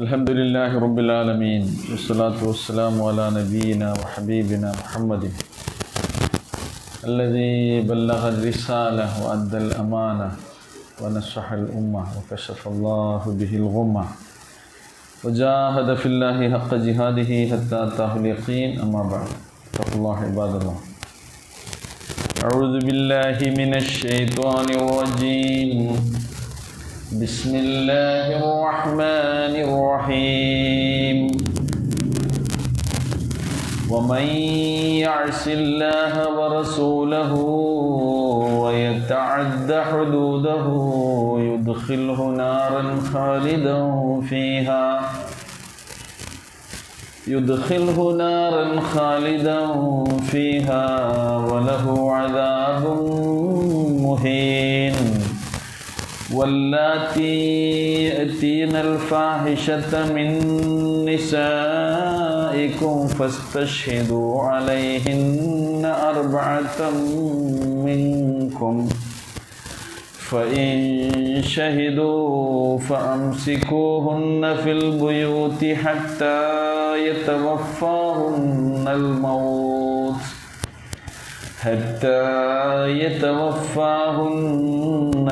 الحمد لله رب العالمين والصلاة والسلام على نبينا وحبيبنا محمد الذي بلغ الرسالة وأدى الأمانة ونصح الأمة وكشف الله به الغمة وجاهد في الله حق جهاده حتى أتاه اليقين. أما بعد، اتقوا الله عباد الله. أعوذ بالله من الشيطان الرجيم. بسم الله الرحمن الرحيم. ومن يعص الله ورسوله ويتعد حدوده يدخله نارا خالدا فيها وله عذاب مهين. واللاتي يأتين الفاحشة من نسائكم فاستشهدوا عليهن 4 منكم، فإن شهدوا فأمسكوهن في البيوت حتى يتوفاهن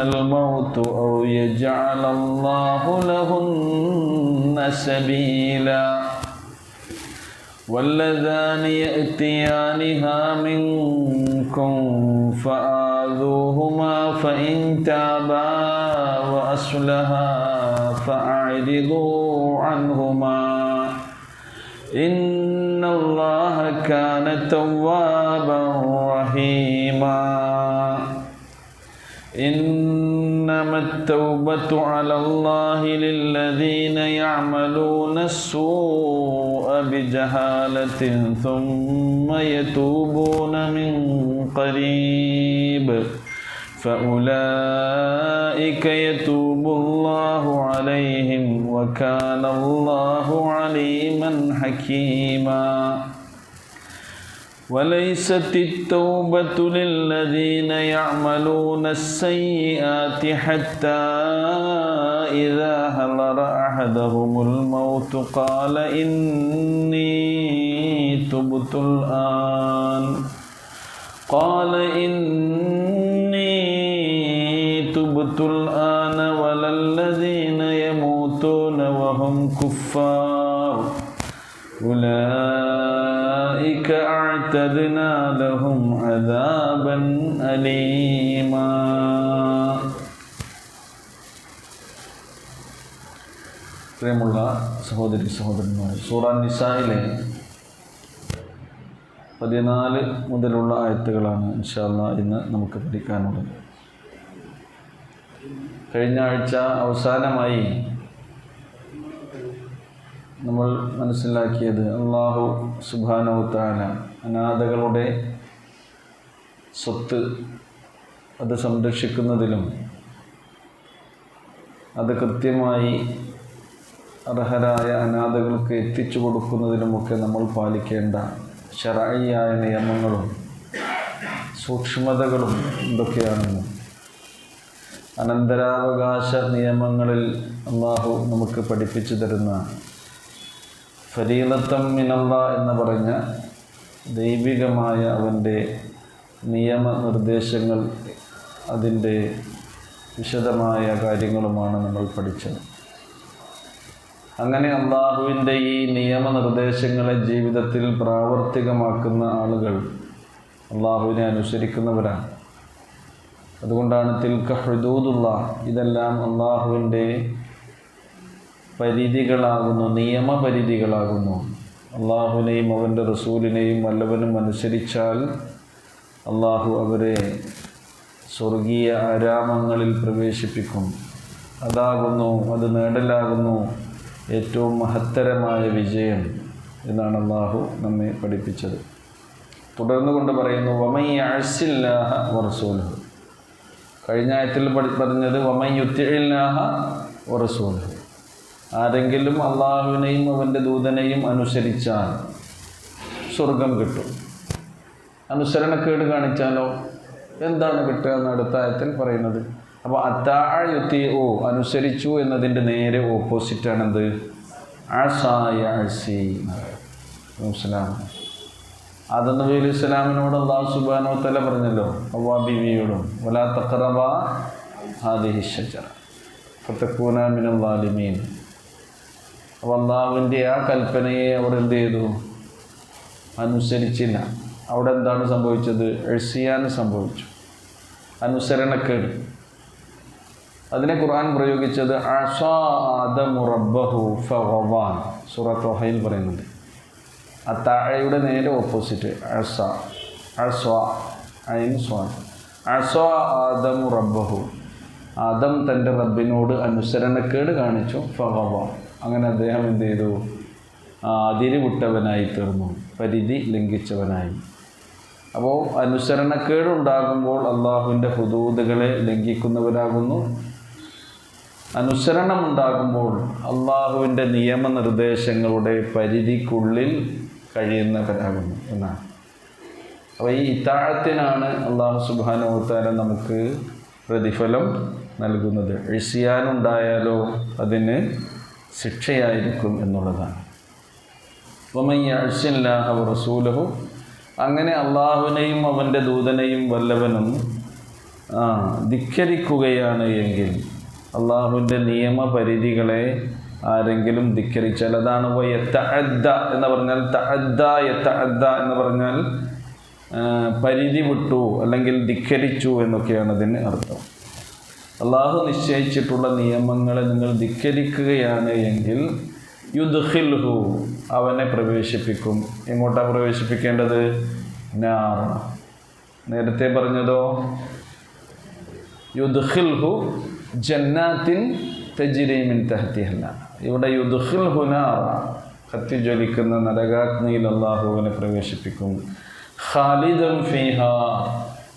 الموت أو يجعل الله لهن سبيلا. واللذان يأتيانها منكم فآذوهما فإن تابا وأصلحا فأعرضوا عنهما إن الله كان توابا رحيما. إنما التوبة على الله للذين يعملون السوء بجهالة ثم يتوبون من قريب فأولئك يتوب الله عليهم وكان الله عليما حكيما. وليست التوبة للذين يعملون السيئات حتى إذا حضر أحدهم الموت قال إني تبت الآن ولا الذين يموتون وهم كفار أولئك أعتدنا لهم عذابا أليما. പ്രിയമുള്ള സഹോദരി സഹോദരന്മാരെ, സൂറ നിസായിലെ 14 മുതലുള്ള ആയത്തുകളാണ് ഇൻഷാ അല്ലാഹ് ഇന്ന് നമുക്ക് പഠിക്കാനുള്ളത്. കഴിഞ്ഞ ആഴ്ച അവസാനമായി നമ്മൾ മനസ്സിലാക്കിയത് അല്ലാഹു സുബ്ഹാനഹു വ തആല അനാഥകളുടെ സ്വത്ത് അത് സംരക്ഷിക്കുന്നതിലും അത് കൃത്യമായി അർഹരായ അനാഥകൾക്ക് എത്തിച്ചു കൊടുക്കുന്നതിലുമൊക്കെ നമ്മൾ പാലിക്കേണ്ട ശർഈയായ നിയമങ്ങളും സൂക്ഷ്മതകളും എന്തൊക്കെയാണെന്ന് അനന്തരാവകാശ നിയമങ്ങളിൽ അല്ലാഹു നമുക്ക് പഠിപ്പിച്ചു തരുന്ന ഫരീളത്തൻ മിനല്ലാഹ് എന്ന് പറഞ്ഞ ദൈവികമായ അവൻ്റെ നിയമനിർദ്ദേശങ്ങൾ, അതിൻ്റെ വിശദമായ കാര്യങ്ങളുമാണ് നമ്മൾ പഠിച്ചത്. അങ്ങനെ അല്ലാഹുവിൻ്റെ ഈ നിയമനിർദ്ദേശങ്ങളെ ജീവിതത്തിൽ പ്രാവർത്തികമാക്കുന്ന ആളുകൾ അല്ലാഹുവിനെ അനുസരിക്കുന്നവരാണ്. അതുകൊണ്ടാണ് തിൽക ഹുദൂദുല്ലാഹ്, ഇതെല്ലാം അല്ലാഹുവിൻ്റെ പരിധികളാകുന്നു, നിയമപരിധികളാകുന്നു. അല്ലാഹുവിനെയും അവൻ്റെ റസൂലിനെയും വല്ലവനും അനുസരിച്ചാൽ അല്ലാഹു അവരെ സ്വർഗീയ ആരാമങ്ങളിൽ പ്രവേശിപ്പിക്കും. അത് നേടലാകുന്നു ഏറ്റവും മഹത്തരമായ വിജയം എന്നാണ് അല്ലാഹു നമ്മെ പഠിപ്പിച്ചത്. തുടർന്നു കൊണ്ട് പറയുന്നു വമൻ യഅസില്ലാഹ വറസൂലഹു. കഴിഞ്ഞ ആയത്തിൽ പറഞ്ഞത് വമൻ യുതിഇല്ലാഹ വറസൂലഹു. ആരെങ്കിലും അല്ലാഹുവിനെയും അവൻ്റെ ദൂതനെയും അനുസരിച്ചാൽ സ്വർഗം കിട്ടും. അനുസരണക്കേട് കാണിച്ചാലോ എന്താണ് കിട്ടുക എന്ന് അടുത്ത ആയത്തിൽ പറയുന്നത് അപ്പോൾ അത്താഅ യുതീഉ അനുസരിച്ചു എന്നതിൻ്റെ നേരെ ഓപ്പോസിറ്റാണെന്ത്? അസാ യഅസി. ആദം നബി അലൈഹി സ്വലാമിനോട് അല്ലാഹു സുബ്ഹാനഹു വ തആല പറഞ്ഞല്ലോ, ഹവ്വാ ബീവിയോടും വലാ തഖറബാ ഹാദിഹി ഷജറ ഫതകൂന മിനൽ ളാലിമീൻ. അപ്പോൾ അള്ളാഹുവിൻ്റെ ആ കൽപ്പനയെ അവർ എന്ത് ചെയ്തു? അനുസരിച്ചില്ല. അവിടെ എന്താണ് സംഭവിച്ചത്? ഇഴ്സിയാൻ സംഭവിച്ചു, അനുസരണക്കേട്. അതിനെ ഖുർആൻ പ്രയോഗിച്ചത് അസാ ആദമു റബ്ബഹു ഫഗവാ. സൂറത്ത് ത്വഹയിൽ പറയുന്നുണ്ട്. അത്താഅയുടെ നേരെ ഓപ്പോസിറ്റ് അസാ, അസ്വാ, ഐൻ സ്വാൻ. അസാ ആദമു റബ്ബഹു, ആദം തൻ്റെ റബ്ബിനോട് അനുസരണക്കേട് കാണിച്ചു. ഫഗവാ, അങ്ങനെ അദ്ദേഹം എന്ത് ചെയ്തു? അതിര് വിട്ടവനായി തീർന്നു, പരിധി ലംഘിച്ചവനായി. അപ്പോൾ അനുസരണക്കേടുണ്ടാകുമ്പോൾ അള്ളാഹുവിൻ്റെ ഹുദൂദുകളെ ലംഘിക്കുന്നവരാകുന്നു. അനുസരണമുണ്ടാകുമ്പോൾ അള്ളാഹുവിൻ്റെ നിയമനിർദ്ദേശങ്ങളുടെ പരിധിക്കുള്ളിൽ കഴിയുന്നവരാകുന്നു എന്നാണ്. അപ്പോൾ ഈ ഇത്താഅത്തിനാണ് അള്ളാഹു സുബ്ഹാനഹു വ തആല നമുക്ക് പ്രതിഫലം നൽകുന്നത്. ഇസ്യാനുണ്ടായാലോ അതിന് ശിക്ഷയായിരിക്കും എന്നുള്ളതാണ്. വമൻ യഅസില്ലാഹ വറസൂലഹു, അങ്ങനെ അള്ളാഹുവിനെയും അവൻ്റെ ദൂതനെയും വല്ലവനും ധിക്കരിക്കുകയാണ് എങ്കിൽ, അള്ളാഹുവിൻ്റെ നിയമപരിധികളെ ആരെങ്കിലും ധിക്കരിച്ചാൽ, അതാണ് യതഅദ്ദ എന്ന് പറഞ്ഞാൽ, തഅദ്ദ യതഅദ്ദ എന്ന് പറഞ്ഞാൽ പരിധി വിട്ടു അല്ലെങ്കിൽ ധിക്കരിച്ചു എന്നൊക്കെയാണ് അതിന് അർത്ഥം. അള്ളാഹു നിശ്ചയിച്ചിട്ടുള്ള നിയമങ്ങളെ നിങ്ങൾ ധിക്കരിക്കുകയാണ് എങ്കിൽ യുദ്ഖിൽഹു, അവനെ പ്രവേശിപ്പിക്കും. എങ്ങോട്ടാണ് പ്രവേശിപ്പിക്കേണ്ടത്? നാർ. നേരത്തെ പറഞ്ഞതോ യുദ്ഖിൽഹു ജന്നാത്തിൻ തജ്രി മിൻ തഹ്തിഹ. ഇവിടെ യുദ്ഖിൽഹു നാർ, കത്തിജ്വലിക്കുന്ന നരകാഗ്നിയിൽ അള്ളാഹുവിനെ പ്രവേശിപ്പിക്കും. ഖാലിദൻ ഫീഹാ,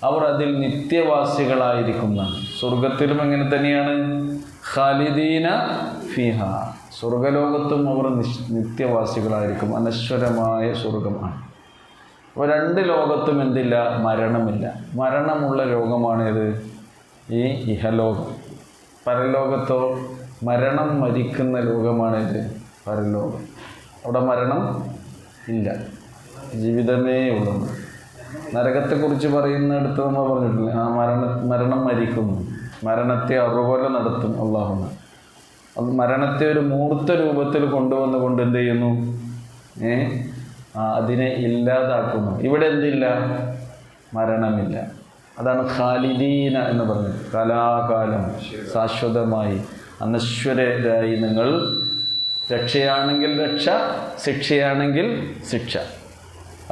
അവർ അതിൽ നിത്യവാസികളായിരിക്കുന്ന. സ്വർഗത്തിലും എങ്ങനെ തന്നെയാണ്? ഖാലിദീന ഫീഹ, സ്വർഗലോകത്തും അവർ നിത്യവാസികളായിരിക്കും. അനശ്വരമായ സ്വർഗമാണ്. അപ്പോൾ രണ്ട് ലോകത്തും എന്തില്ല? മരണമില്ല. മരണമുള്ള ലോകമാണേത്? ഈ ഇഹലോകം. പരലോകത്തോ മരണം മരിക്കുന്ന ലോകമാണേത്? പരലോകം. അവിടെ മരണം ഇല്ല, ജീവിതമേ ഉള്ളൂ. നരകത്തെക്കുറിച്ച് പറയുന്നിടത്ത് നമ്മൾ പറഞ്ഞിട്ടില്ല, ആ മരണം മരിക്കുന്നു, മരണത്തെ അതുപോലെ നടത്തും അള്ളാഹു. അത് മരണത്തെ ഒരു മൂർത്ത രൂപത്തിൽ കൊണ്ടുവന്നുകൊണ്ട് എന്ത് ചെയ്യുന്നു? അതിനെ ഇല്ലാതാക്കുന്നു. ഇവിടെ എന്തില്ല? മരണമില്ല. അതാണ് ഖാലിദീന എന്ന് പറഞ്ഞത്. കലാകാലം ശാശ്വതമായി അനശ്വരരായി നിങ്ങൾ, രക്ഷയാണെങ്കിൽ രക്ഷ, ശിക്ഷയാണെങ്കിൽ ശിക്ഷ,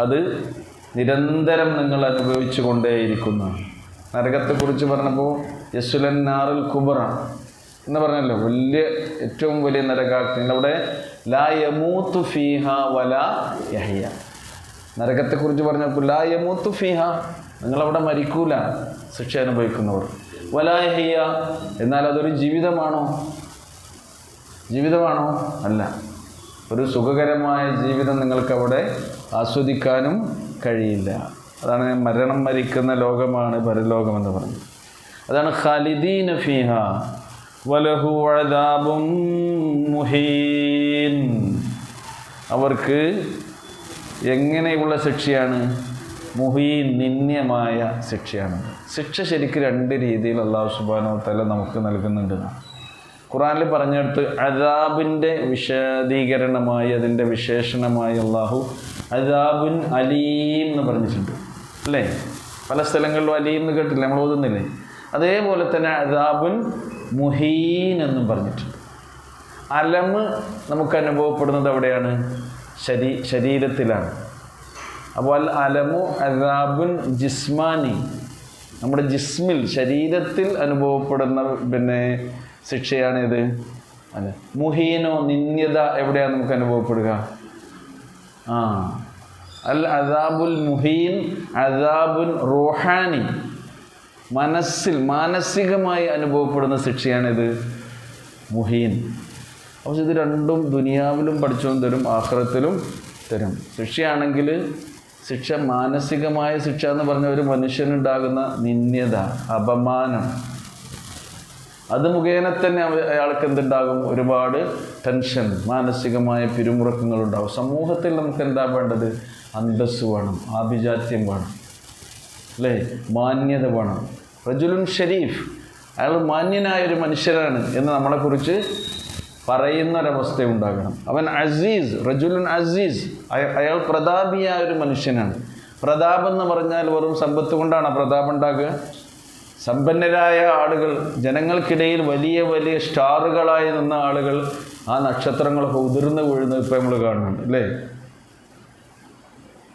അത് നിരന്തരം നിങ്ങൾ അനുഭവിച്ചു കൊണ്ടേയിരിക്കുന്നതാണ്. നരകത്തെക്കുറിച്ച് പറഞ്ഞപ്പോൾ യസ്ലുൻ നാറുൽ കുബ്ര എന്ന് പറഞ്ഞല്ലോ, വലിയ ഏറ്റവും വലിയ നരകാഗ്നി. അവിടെ ലാ യമൂത്തു ഫീഹ വലാ യഹ്യ. നരകത്തെക്കുറിച്ച് പറഞ്ഞപ്പോൾ ലാ യമൂത്തു ഫീഹ, നിങ്ങളവിടെ മരിക്കൂല, ശിക്ഷ അനുഭവിക്കുന്നവർ. വലാ യഹ്യ, എന്നാൽ അതൊരു ജീവിതമാണോ? ജീവിതമാണോ? അല്ല. ഒരു സുഖകരമായ ജീവിതം നിങ്ങൾക്കവിടെ ആസ്വദിക്കാനും കഴിയില്ല. അതാണ് മരണം മരിക്കുന്ന ലോകമാണ് പരലോകമെന്ന് പറഞ്ഞത്. അതാണ് ഖാലിദീന ഫീഹ വലഹു അദാബും മുഹീൻ. അവർക്ക് എങ്ങനെയുള്ള ശിക്ഷയാണ്? മുഹീൻ, നിന്ദ്യമായ ശിക്ഷയാണ്. ശിക്ഷ ശരിക്കും രണ്ട് രീതിയിൽ അല്ലാഹു സുബ്ഹാനഹു വ തആല നമുക്ക് നൽകുന്നുണ്ട്. ഖുർആനിൽ പറഞ്ഞെടുത്ത് അദാബിൻ്റെ വിശദീകരണമായി, അതിൻ്റെ വിശേഷണമായി അള്ളാഹു അദാബുൻ അലീം എന്ന് പറഞ്ഞിട്ടുണ്ട് അല്ലേ? പല സ്ഥലങ്ങളിലും അലീം എന്ന് കേട്ടില്ല, നമ്മൾ ഓതുന്നില്ലേ? അതേപോലെ തന്നെ അദാബുൻ മുഹീൻ എന്നും പറഞ്ഞിട്ടുണ്ട്. അലമ് നമുക്ക് അനുഭവപ്പെടുന്നത് എവിടെയാണ്? ശരീരത്തിലാണ്. അപ്പോൾ അലമു അദാബുൻ ജിസ്മാനി, നമ്മുടെ ജിസ്മിൽ, ശരീരത്തിൽ അനുഭവപ്പെടുന്ന ശിക്ഷയാണിത്. അല്ല, മുഹീനോ നിന്ദ്യത എവിടെയാണ് നമുക്ക് അനുഭവപ്പെടുക? അൽ അദാബുൽ മുഹീൻ അദാബുൻ റൂഹാനി, മനസ്സിൽ മാനസികമായി അനുഭവപ്പെടുന്ന ശിക്ഷയാണിത് മുഹീൻ. അപ്പോൾ ഇത് രണ്ടും ദുനിയാവിലും പഠിച്ചുകൊണ്ട് തരും, ആഖിറത്തിലും തരും. ശിക്ഷയാണെങ്കിൽ ശിക്ഷ, മാനസികമായ ശിക്ഷ എന്ന് പറഞ്ഞ ഒരു മനുഷ്യനുണ്ടാകുന്ന നിന്ദ്യത, അപമാനം, അത് മുഖേന തന്നെ അയാൾക്ക് എന്തുണ്ടാകും? ഒരുപാട് ടെൻഷൻ, മാനസികമായ പിരിമുറുക്കങ്ങളുണ്ടാകും. സമൂഹത്തിൽ നമുക്ക് എന്താ വേണ്ടത്? അന്തസ്സ് വേണം, ആഭിജാത്യം വേണം, അല്ലേ? മാന്യത വേണം. റജുലുൻ ഷരീഫ്, അയാൾ മാന്യനായൊരു മനുഷ്യനാണ് എന്ന് നമ്മളെക്കുറിച്ച് പറയുന്നൊരവസ്ഥ ഉണ്ടാകണം. അവൻ അസീസ്, റജുലുൻ അസീസ്, അയാൾ പ്രതാപിയായ ഒരു മനുഷ്യനാണ്. പ്രതാപം എന്ന് പറഞ്ഞാൽ വെറും സമ്പത്ത് കൊണ്ടാണ് പ്രതാപം ഉണ്ടാകുക. സമ്പന്നരായ ആളുകൾ, ജനങ്ങൾക്കിടയിൽ വലിയ വലിയ സ്റ്റാറുകളായി നിന്ന ആളുകൾ, ആ നക്ഷത്രങ്ങളൊക്കെ ഉതിർന്ന് വീഴുന്നത് ഇപ്പോൾ നമ്മൾ കാണുന്നുണ്ട്, അല്ലേ?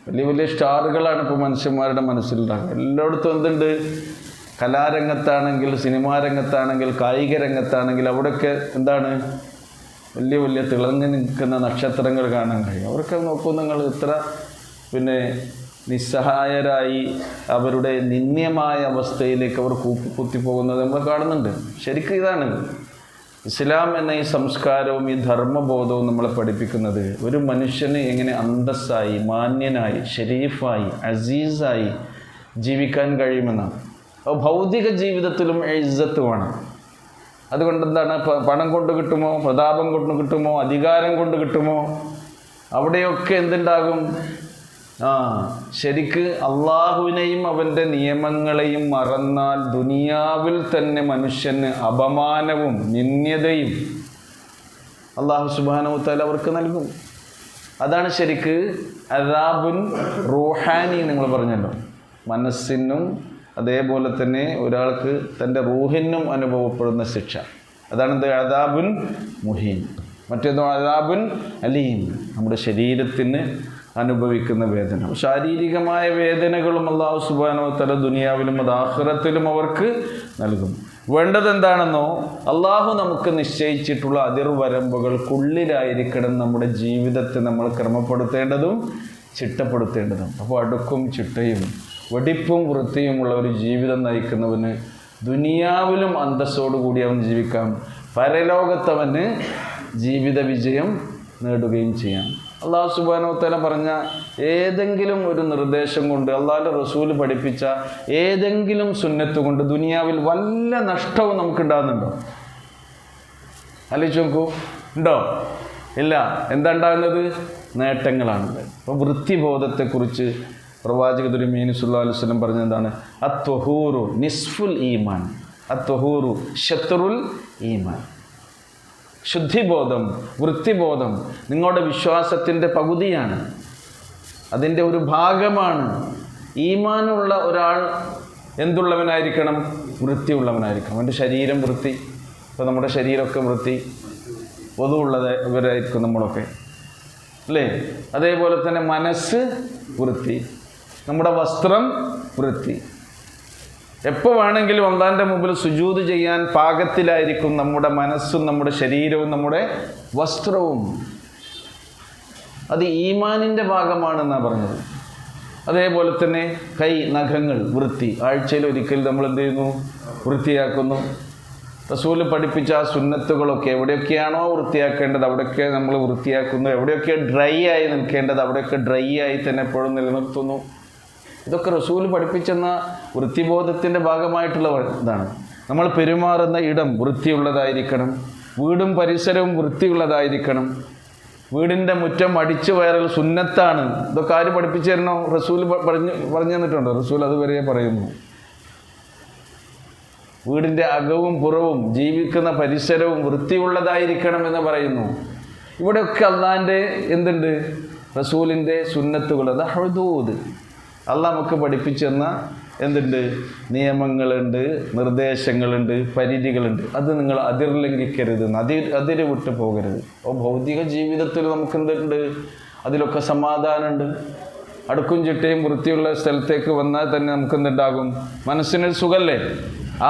വലിയ വലിയ സ്റ്റാറുകളാണ് ഇപ്പോൾ മനുഷ്യന്മാരുടെ മനസ്സിലുണ്ടാകുക. എല്ലായിടത്തും എന്തുണ്ട്? കലാരംഗത്താണെങ്കിൽ, സിനിമാ രംഗത്താണെങ്കിൽ, കായിക രംഗത്താണെങ്കിൽ അവിടെയൊക്കെ എന്താണ്? വലിയ വലിയ തിളങ്ങി നിൽക്കുന്ന നക്ഷത്രങ്ങൾ കാണാൻ കഴിയും. അവർക്ക് നോക്കൂ നിങ്ങൾ, ഇത്ര നിസ്സഹായരായി അവരുടെ നിന്ദ്യമായ അവസ്ഥയിലേക്ക് അവർ കുത്തിപ്പോകുന്നത് നമ്മൾ കാണുന്നുണ്ട്. ശരിക്കും ഇതാണ് ഇസ്ലാം എന്ന ഈ സംസ്കാരവും ഈ ധർമ്മബോധവും നമ്മളെ പഠിപ്പിക്കുന്നത്. ഒരു മനുഷ്യന് എങ്ങനെ അന്തസ്സായി, മാന്യനായി, ഷരീഫായി, അസീസായി ജീവിക്കാൻ കഴിയുമെന്നാണ്. അപ്പോൾ ഭൗതിക ജീവിതത്തിലും ഇസ്സത്ത് വേണം. അതുകൊണ്ട് എന്താണ്? പണം കൊണ്ട് കിട്ടുമോ, പ്രതാപം കൊണ്ട് കിട്ടുമോ, അധികാരം കൊണ്ട് കിട്ടുമോ, അവിടെയൊക്കെ എന്തുണ്ടാകും? ശരിക്ക് അള്ളാഹുവിനെയും അവൻ്റെ നിയമങ്ങളെയും മറന്നാൽ ദുനിയാവിൽ തന്നെ മനുഷ്യന് അപമാനവും നിന്ദ്യതയും അള്ളാഹു സുബ്ഹാനഹു വ തആല അവർക്ക് നൽകും. അതാണ് ശരിക്ക് അദാബുൻ റൂഹാനി നിങ്ങൾ പറഞ്ഞല്ലോ. മനസ്സിനും അതേപോലെ തന്നെ ഒരാൾക്ക് തൻ്റെ റൂഹിനും അനുഭവപ്പെടുന്ന ശിക്ഷ. അതാണെന്ത്? അദാബുൻ മുഹീൻ. മറ്റേതോ അദാബുൻ അലീം, നമ്മുടെ ശരീരത്തിന് അനുഭവിക്കുന്ന വേദന. ശാരീരികമായ വേദനകളും അല്ലാഹു സുബ്ഹാനഹു വ തആല ദുനിയാവിലും ആഖിറത്തിലും അവർക്ക് നൽകും. വേണ്ടത് എന്താണെന്നോ, അള്ളാഹു നമുക്ക് നിശ്ചയിച്ചിട്ടുള്ള അതിർവരമ്പുകൾക്കുള്ളിലായിരിക്കണം നമ്മുടെ ജീവിതത്തെ നമ്മൾ ക്രമപ്പെടുത്തേണ്ടതും ചിട്ടപ്പെടുത്തേണ്ടതും. അപ്പോൾ അടുക്കും ചിട്ടയും വെടിപ്പും വൃത്തിയുമുള്ള ഒരു ജീവിതം നയിക്കുന്നവന് ദുനിയാവിലും അന്തസ്സോടുകൂടി അവൻ ജീവിക്കാം, പരലോകത്തവന് ജീവിത വിജയം നേടുകയും ചെയ്യാം. അല്ലാഹു സുബ്ഹാനഹു വ തആല പറഞ്ഞ ഏതെങ്കിലും ഒരു നിർദ്ദേശം കൊണ്ട്, അള്ളാഹുവിൻ്റെ റസൂൽ പഠിപ്പിച്ച ഏതെങ്കിലും സുന്നത്ത് കൊണ്ട് ദുനിയാവിൽ വല്ല നഷ്ടവും നമുക്കുണ്ടാകുന്നുണ്ടോ? ആലോചിച്ച് നോക്കൂ, ഉണ്ടോ? ഇല്ല. എന്താ ഉണ്ടാകുന്നത്? നേട്ടങ്ങളാണത്. അപ്പോൾ വൃത്തിബോധത്തെക്കുറിച്ച് പ്രവാചക തിരുമേനി സല്ലല്ലാഹു അലൈഹി വസല്ലം പറഞ്ഞ എന്താണ്? അത്വഹൂറു നിസ്ഫുൽ ഈമാൻ, അത്വഹൂറു ശത്രുൽ ഈമാൻ. ശുദ്ധിബോധം, വൃത്തിബോധം നിങ്ങളുടെ വിശ്വാസത്തിൻ്റെ പകുതിയാണ്, അതിൻ്റെ ഒരു ഭാഗമാണ്. ഈമാനുള്ള ഒരാൾ എന്തുള്ളവനായിരിക്കണം? വൃത്തിയുള്ളവനായിരിക്കണം. അവൻ്റെ ശരീരം വൃത്തി. ഇപ്പോൾ നമ്മുടെ ശരീരമൊക്കെ വൃത്തി, വധുവുള്ളവരായിരിക്കും നമ്മളൊക്കെ, അല്ലേ? അതേപോലെ തന്നെ മനസ്സ് വൃത്തി, നമ്മുടെ വസ്ത്രം വൃത്തി. എപ്പോൾ വേണമെങ്കിലും അല്ലാഹുവിൻ്റെ മുമ്പിൽ സുജൂദ് ചെയ്യാൻ പാകത്തിലായിരിക്കും നമ്മുടെ മനസ്സും നമ്മുടെ ശരീരവും നമ്മുടെ വസ്ത്രവും. അത് ഈമാനിൻ്റെ ഭാഗമാണെന്നാണ് പറഞ്ഞത്. അതേപോലെ തന്നെ കൈ, നഖങ്ങൾ വൃത്തി. ആഴ്ചയിൽ ഒരിക്കൽ നമ്മൾ എന്ത് ചെയ്യുന്നു? വൃത്തിയാക്കുന്നു. റസൂൽ പഠിപ്പിച്ച ആ സുന്നത്തുകളൊക്കെ എവിടെയൊക്കെയാണോ വൃത്തിയാക്കേണ്ടത് അവിടെയൊക്കെ നമ്മൾ വൃത്തിയാക്കുന്നു. എവിടെയൊക്കെ ഡ്രൈ ആയി നിൽക്കേണ്ടത് അവിടെയൊക്കെ ഡ്രൈ ആയി തന്നെ എപ്പോഴും നിലനിർത്തുന്നു. ഇതൊക്കെ റസൂൽ പഠിപ്പിച്ചെന്ന വൃത്തിബോധത്തിൻ്റെ ഭാഗമായിട്ടുള്ള ഇതാണ്. നമ്മൾ പെരുമാറുന്ന ഇടം വൃത്തിയുള്ളതായിരിക്കണം, വീടും പരിസരവും വൃത്തിയുള്ളതായിരിക്കണം. വീടിൻ്റെ മുറ്റം അടിച്ചു വയറൽ സുന്നത്താണ്. ഇതൊക്കെ ആര് പഠിപ്പിച്ചു തരണോ? റസൂൽ പറഞ്ഞു തന്നിട്ടുണ്ടോ? റസൂൽ അതുവരെ പറയുന്നു. വീടിൻ്റെ അകവും പുറവും ജീവിക്കുന്ന പരിസരവും വൃത്തിയുള്ളതായിരിക്കണം എന്ന് പറയുന്നു. ഇവിടെയൊക്കെ അള്ളാഹിൻ്റെ എന്തുണ്ട്? റസൂലിൻ്റെ സുന്നത്തുകൾ. അത് ഹുദൂദ്, അള്ളാഹ് നമുക്ക് പഠിപ്പിച്ചു തന്ന എന്തുണ്ട്? നിയമങ്ങളുണ്ട്, നിർദ്ദേശങ്ങളുണ്ട്, പരിധികളുണ്ട്. അത് നിങ്ങൾ അതിർലംഘിക്കരുത്, അതിര് വിട്ടു പോകരുത്. അപ്പോൾ ഭൗതിക ജീവിതത്തിൽ നമുക്ക് എന്തുണ്ട്? അതിലൊക്കെ സമാധാനമുണ്ട്. അടുക്കും ചിട്ടയും വൃത്തിയുള്ള സ്ഥലത്തേക്ക് വന്നാൽ തന്നെ നമുക്ക് എന്തുണ്ടാകും? മനസ്സിനൊരു സുഖമല്ലേ?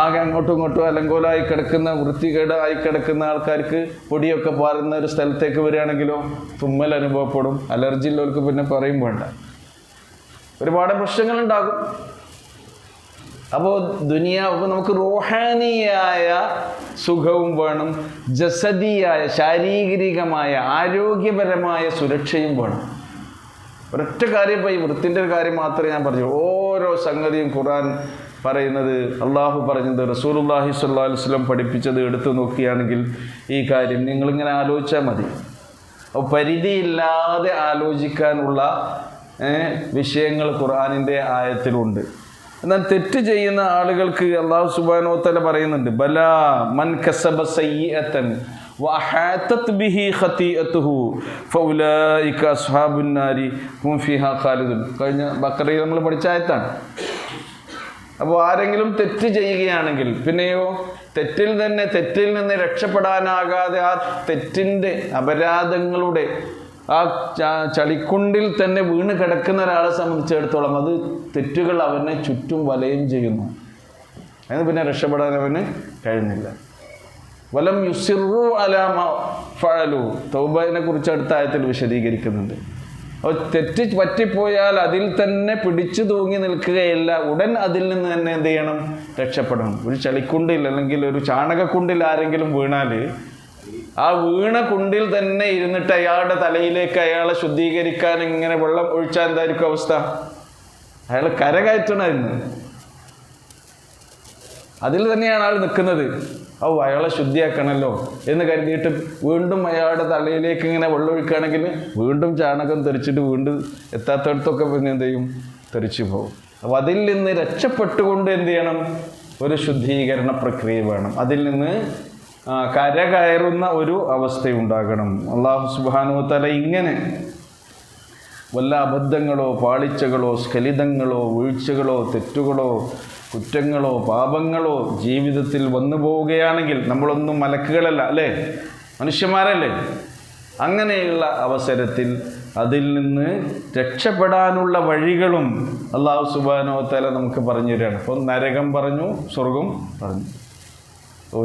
ആകെ അങ്ങോട്ടും ഇങ്ങോട്ടും അലങ്കോലമായി കിടക്കുന്ന, വൃത്തികേടായി കിടക്കുന്ന ആൾക്കാർക്ക് പൊടിയൊക്കെ പാറുന്ന ഒരു സ്ഥലത്തേക്ക് വരികയാണെങ്കിലോ തുമ്മൽ അനുഭവപ്പെടും. അലർജി ഉള്ളവർക്ക് പിന്നെ പറയും വേണ്ട, ഒരുപാട് പ്രശ്നങ്ങളുണ്ടാകും. അപ്പോൾ ദുനിയാവ് നമുക്ക് റൂഹാനിയായ സുഖവും വേണം, ജസദിയായ ശാരീരികമായ ആരോഗ്യപരമായ സുരക്ഷയും വേണം. ഒരൊറ്റ കാര്യം, ഇപ്പോൾ ഈ വൃത്തിൻ്റെ ഒരു കാര്യം മാത്രമേ ഞാൻ പറഞ്ഞു. ഓരോ സംഗതിയും ഖുർആൻ പറയുന്നത്, അള്ളാഹു പറഞ്ഞത്, റസൂലുള്ളാഹി സ്വല്ലല്ലാഹു അലൈഹി വസല്ലം പഠിപ്പിച്ചത് എടുത്തു നോക്കുകയാണെങ്കിൽ ഈ കാര്യം നിങ്ങളിങ്ങനെ ആലോചിച്ചാൽ മതി. അപ്പോൾ പരിധിയില്ലാതെ ആലോചിക്കാനുള്ള വിഷയങ്ങൾ ഖുർആനിൻ്റെ ആയത്തിലുണ്ട്. എന്നാൽ തെറ്റ് ചെയ്യുന്ന ആളുകൾക്ക് അല്ലാഹു സുബ്ഹാനഹു വ തആല പറയുന്നുണ്ട്, ബലാ മൻ കസബ സയ്യിഅതൻ വഅഹാതത് ബിഹി ഖതീഅതുഹു ഫൗലൈക അസ്ഹാബുൻ നാരി ഹും ഫീഹാ ഖാലിദൂൻ. കഴിഞ്ഞ ബഖറയിൽ നമ്മൾ പഠിച്ച ആയത്താണ്. അപ്പോൾ ആരെങ്കിലും തെറ്റ് ചെയ്യുകയാണെങ്കിൽ പിന്നെയോ തെറ്റിൽ നിന്ന് രക്ഷപ്പെടാനാകാതെ ആ തെറ്റിൻ്റെ അപരാധങ്ങളുടെ ആ ചളിക്കുണ്ടിൽ തന്നെ വീണ് കിടക്കുന്ന ഒരാളെ സംബന്ധിച്ചിടത്തോളം അത് തെറ്റുകൾ അവനെ ചുറ്റും വലയം ചെയ്യുന്നു. അതിന് പിന്നെ രക്ഷപ്പെടാൻ അവന് കഴിയുന്നില്ല. വലം യുസിറു അലാ മാ ഫഅലു. തൗബയെ കുറിച്ച് അടുത്ത ആയത്തിൽ വിശദീകരിക്കുന്നുണ്ട്. അപ്പോൾ തെറ്റ് പറ്റിപ്പോയാൽ അതിൽ തന്നെ പിടിച്ചു തൂങ്ങി നിൽക്കുകയില്ല, ഉടൻ അതിൽ നിന്ന് തന്നെ എന്ത് ചെയ്യണം? രക്ഷപ്പെടണം. ഒരു ചളിക്കുണ്ടിൽ അല്ലെങ്കിൽ ഒരു ചാണകക്കുണ്ടിൽ ആരെങ്കിലും വീണാൽ ആ വീണ കുണ്ടിൽ തന്നെ ഇരുന്നിട്ട് അയാളുടെ തലയിലേക്ക് അയാളെ ശുദ്ധീകരിക്കാൻ ഇങ്ങനെ വെള്ളം ഒഴിച്ചാൽ എന്തായിരിക്കും അവസ്ഥ? അയാൾ കരകയറ്റണമായിരുന്നു. അതിൽ തന്നെയാണ് ആൾ നിൽക്കുന്നത്. അയാളെ ശുദ്ധിയാക്കണമല്ലോ എന്ന് കരുതിയിട്ട് വീണ്ടും അയാളുടെ തലയിലേക്ക് ഇങ്ങനെ വെള്ളം ഒഴിക്കുകയാണെങ്കിൽ വീണ്ടും ചാണകം തെറിച്ചിട്ട് വീണ്ടും എത്താത്തടത്തൊക്കെ പിന്നെ എന്ത് ചെയ്യും? തെറിച്ചു പോകും. അപ്പോൾ അതിൽ നിന്ന് രക്ഷപ്പെട്ടുകൊണ്ട് എന്ത് ചെയ്യണം? ഒരു ശുദ്ധീകരണ പ്രക്രിയ വേണം. അതിൽ നിന്ന് കരകയറുന്ന ഒരു അവസ്ഥയുണ്ടാകണം. അല്ലാഹു സുബ്ഹാനഹു വ തആല ഇങ്ങനെ വല്ല അബദ്ധങ്ങളോ പാളിച്ചകളോ സ്ഖലിതങ്ങളോ വീഴ്ചകളോ തെറ്റുകളോ കുറ്റങ്ങളോ പാപങ്ങളോ ജീവിതത്തിൽ വന്നു പോവുകയാണെങ്കിൽ, നമ്മളൊന്നും മലക്കുകളല്ല അല്ലേ, മനുഷ്യന്മാരല്ലേ, അങ്ങനെയുള്ള അവസരത്തിൽ അതിൽ നിന്ന് രക്ഷപ്പെടാനുള്ള വഴികളും അല്ലാഹു സുബ്ഹാനഹു വ തആല നമുക്ക് പറഞ്ഞു തരികയാണ്. അപ്പോൾ നരകം പറഞ്ഞു, സ്വർഗം പറഞ്ഞു.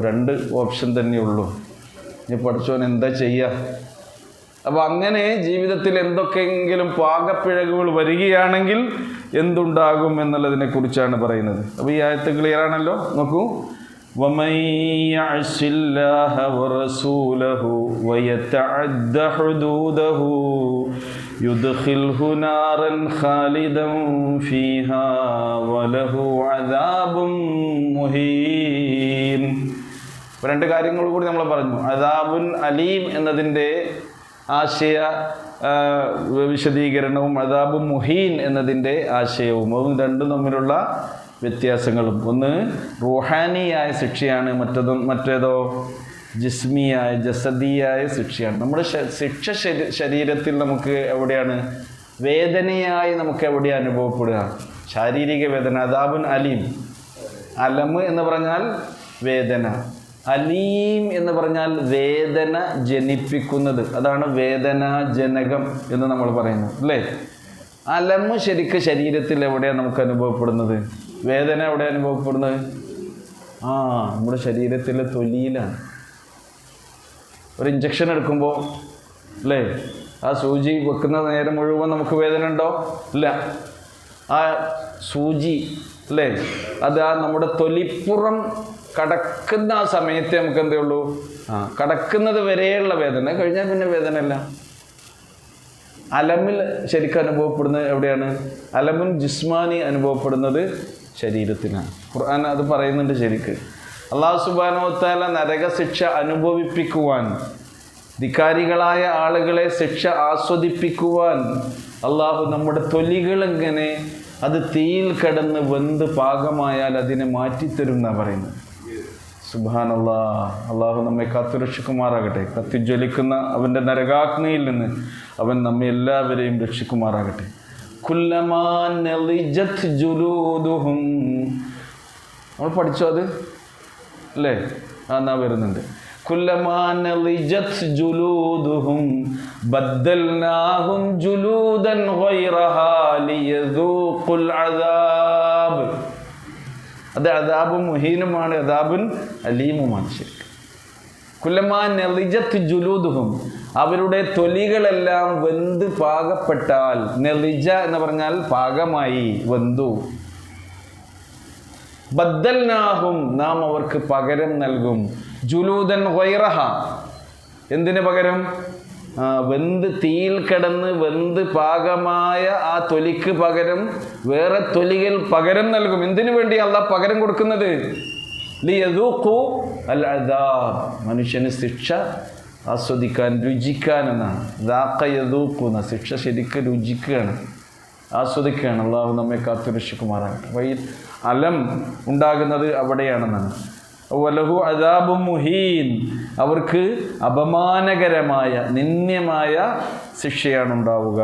രണ്ട് ഓപ്ഷൻ തന്നെയുള്ളൂ. ഇനി പഠിച്ചവൻ എന്താ ചെയ്യുക? അപ്പോൾ അങ്ങനെ ജീവിതത്തിൽ എന്തൊക്കെയെങ്കിലും പാകപ്പിഴകുകൾ വരികയാണെങ്കിൽ എന്തുണ്ടാകും എന്നുള്ളതിനെ കുറിച്ചാണ് പറയുന്നത്. അപ്പോൾ ഈ ആയത്ത് ക്ലിയർ ആണല്ലോ. നോക്കൂ, وَمَن يَعْصِ اللَّهَ وَرَسُولَهُ وَيَتَعَدَّ حُدُودَهُ يُدْخِلْهُ نَارًا خَالِدًا فِيهَا وَلَهُ عَذَابٌ مُهِينٌ. രണ്ട് കാര്യങ്ങൾ കൂടി നമ്മൾ പറഞ്ഞു. അദാബുൻ അലീം എന്നതിൻ്റെ ആശയ വിശദീകരണവും അദാബുൻ മുഹീൻ എന്നതിൻ്റെ ആശയവും, അതും രണ്ടും തമ്മിലുള്ള വ്യത്യാസങ്ങളും. ഒന്ന് റൂഹാനിയായ ശിക്ഷയാണ്, മറ്റേതോ ജിസ്മിയായ ജസദിയായ ശിക്ഷയാണ്. നമ്മുടെ ശിക്ഷ ശരീരത്തിൽ നമുക്ക് എവിടെയാണ്? വേദനയായി നമുക്ക് എവിടെയാണ് അനുഭവപ്പെടുക? ശാരീരിക വേദന. അദാബുൻ അലീം. അലമ് എന്ന് പറഞ്ഞാൽ വേദന, അലീം എന്ന് പറഞ്ഞാൽ വേദന ജനിപ്പിക്കുന്നത്. അതാണ് വേദനാജനകം എന്ന് നമ്മൾ പറയുന്നത് അല്ലേ. അലമ് ശരിക്കും ശരീരത്തിൽ എവിടെയാണ് നമുക്ക് അനുഭവപ്പെടുന്നത്? വേദന എവിടെ അനുഭവപ്പെടുന്നത്? നമ്മുടെ ശരീരത്തിലെ തൊലിയിലാണ്. ഒരു ഇഞ്ചക്ഷൻ എടുക്കുമ്പോൾ അല്ലേ, ആ സൂചി വെക്കുന്ന നേരം മുഴുവൻ നമുക്ക് വേദന ഉണ്ടോ? ഇല്ല. ആ സൂചി അല്ലേ, അത് ആ നമ്മുടെ തൊലിപ്പുറം കടക്കുന്ന ആ സമയത്തെ നമുക്ക് എന്തേ ഉള്ളൂ? കടക്കുന്നത് വരെയുള്ള വേദന, കഴിഞ്ഞാൽ പിന്നെ വേദന ഇല്ല. അലമിൽ ശരിക്കും അനുഭവപ്പെടുന്നത് എവിടെയാണ്? അലമുൻ ജിസ്മാനി അനുഭവപ്പെടുന്നത് ശരീരത്തിലാണ്. ഖുർആൻ അത് പറയുന്നുണ്ട് ശരിക്ക്. അല്ലാഹു സുബ്ഹാനഹു വ തആല നരകശിക്ഷ അനുഭവിപ്പിക്കുവാൻ, ധിക്കാരികളായ ആളുകളെ ശിക്ഷ ആസ്വദിപ്പിക്കുവാൻ അള്ളാഹു നമ്മുടെ തൊലികളെങ്ങനെ അത് തീയിൽ കിടന്ന് വെന്ത് പാകമായാൽ അതിനെ മാറ്റിത്തരും എന്നാണ് പറയുന്നത്. സുബ്ഹാനല്ലാഹ്. അള്ളാഹു നമ്മെ കാത്തുരക്ഷിക്കുമാറാകട്ടെ. കത്തിജ്വലിക്കുന്ന അവൻ്റെ നരകാഗ്നിയിൽ നിന്ന് അവൻ നമ്മെ എല്ലാവരെയും രക്ഷിക്കുമാറാകട്ടെ. കുല്ലമാ നളിജത് ജുലൂദുഹും, നമ്മൾ പഠിച്ചോ അത് അല്ലേ? എന്നാ വരുന്നുണ്ട്. കുല്ലമാ നളിജത് ജുലൂദുഹും ബദ്ദൽനാഹും ജുലൂദൻ ഗൈറഹാ ലിയദൂഖുൽ അദാബ്. അത് അദാബുൻ മുഹീനുമാണ്, അദാബുൻ അലീമുമാണ്. ശരിക്കും കുല്ലമാ നളിജത് ജുലൂദുഹും, അവരുടെ തൊലികളെല്ലാം വെന്ത് പാകപ്പെട്ടാൽ, നളിജ എന്ന് പറഞ്ഞാൽ പാകമായി, വെന്തു. ബദ്ദൽനാഹും, നാം അവർക്ക് പകരം നൽകും. ജുലൂദൻ ഗൈറഹ, എന്തിന് പകരം? വെന്ത് തീയിൽ കിടന്ന് വെന്ത് പാകമായ ആ തൊലിക്ക് പകരം വേറെ തൊലികൾ പകരം നൽകും. എന്തിനു വേണ്ടി അള്ളാഹ് പകരം കൊടുക്കുന്നത്? ലിയദൂഖു അൽ അദാബ്, മനുഷ്യന് ശിക്ഷ ആസ്വദിക്കാൻ, രുചിക്കാൻ എന്നാണ്. ദാഖ യദൂഖുന, ശിക്ഷ ശരിക്കും രുചിക്കുകയാണ്, ആസ്വദിക്കുകയാണ്. അള്ളാഹു നമ്മെ കാത്തുരക്ഷിക്കുമാറാകട്ടെ. അപ്പോൾ ഈ അലം ഉണ്ടാകുന്നത് അവിടെയാണെന്നാണ്. വലഹു അദാബും മുഹീൻ, അവർക്ക് അപമാനകരമായ നിന്ദ്യമായ ശിക്ഷയാണ് ഉണ്ടാവുക.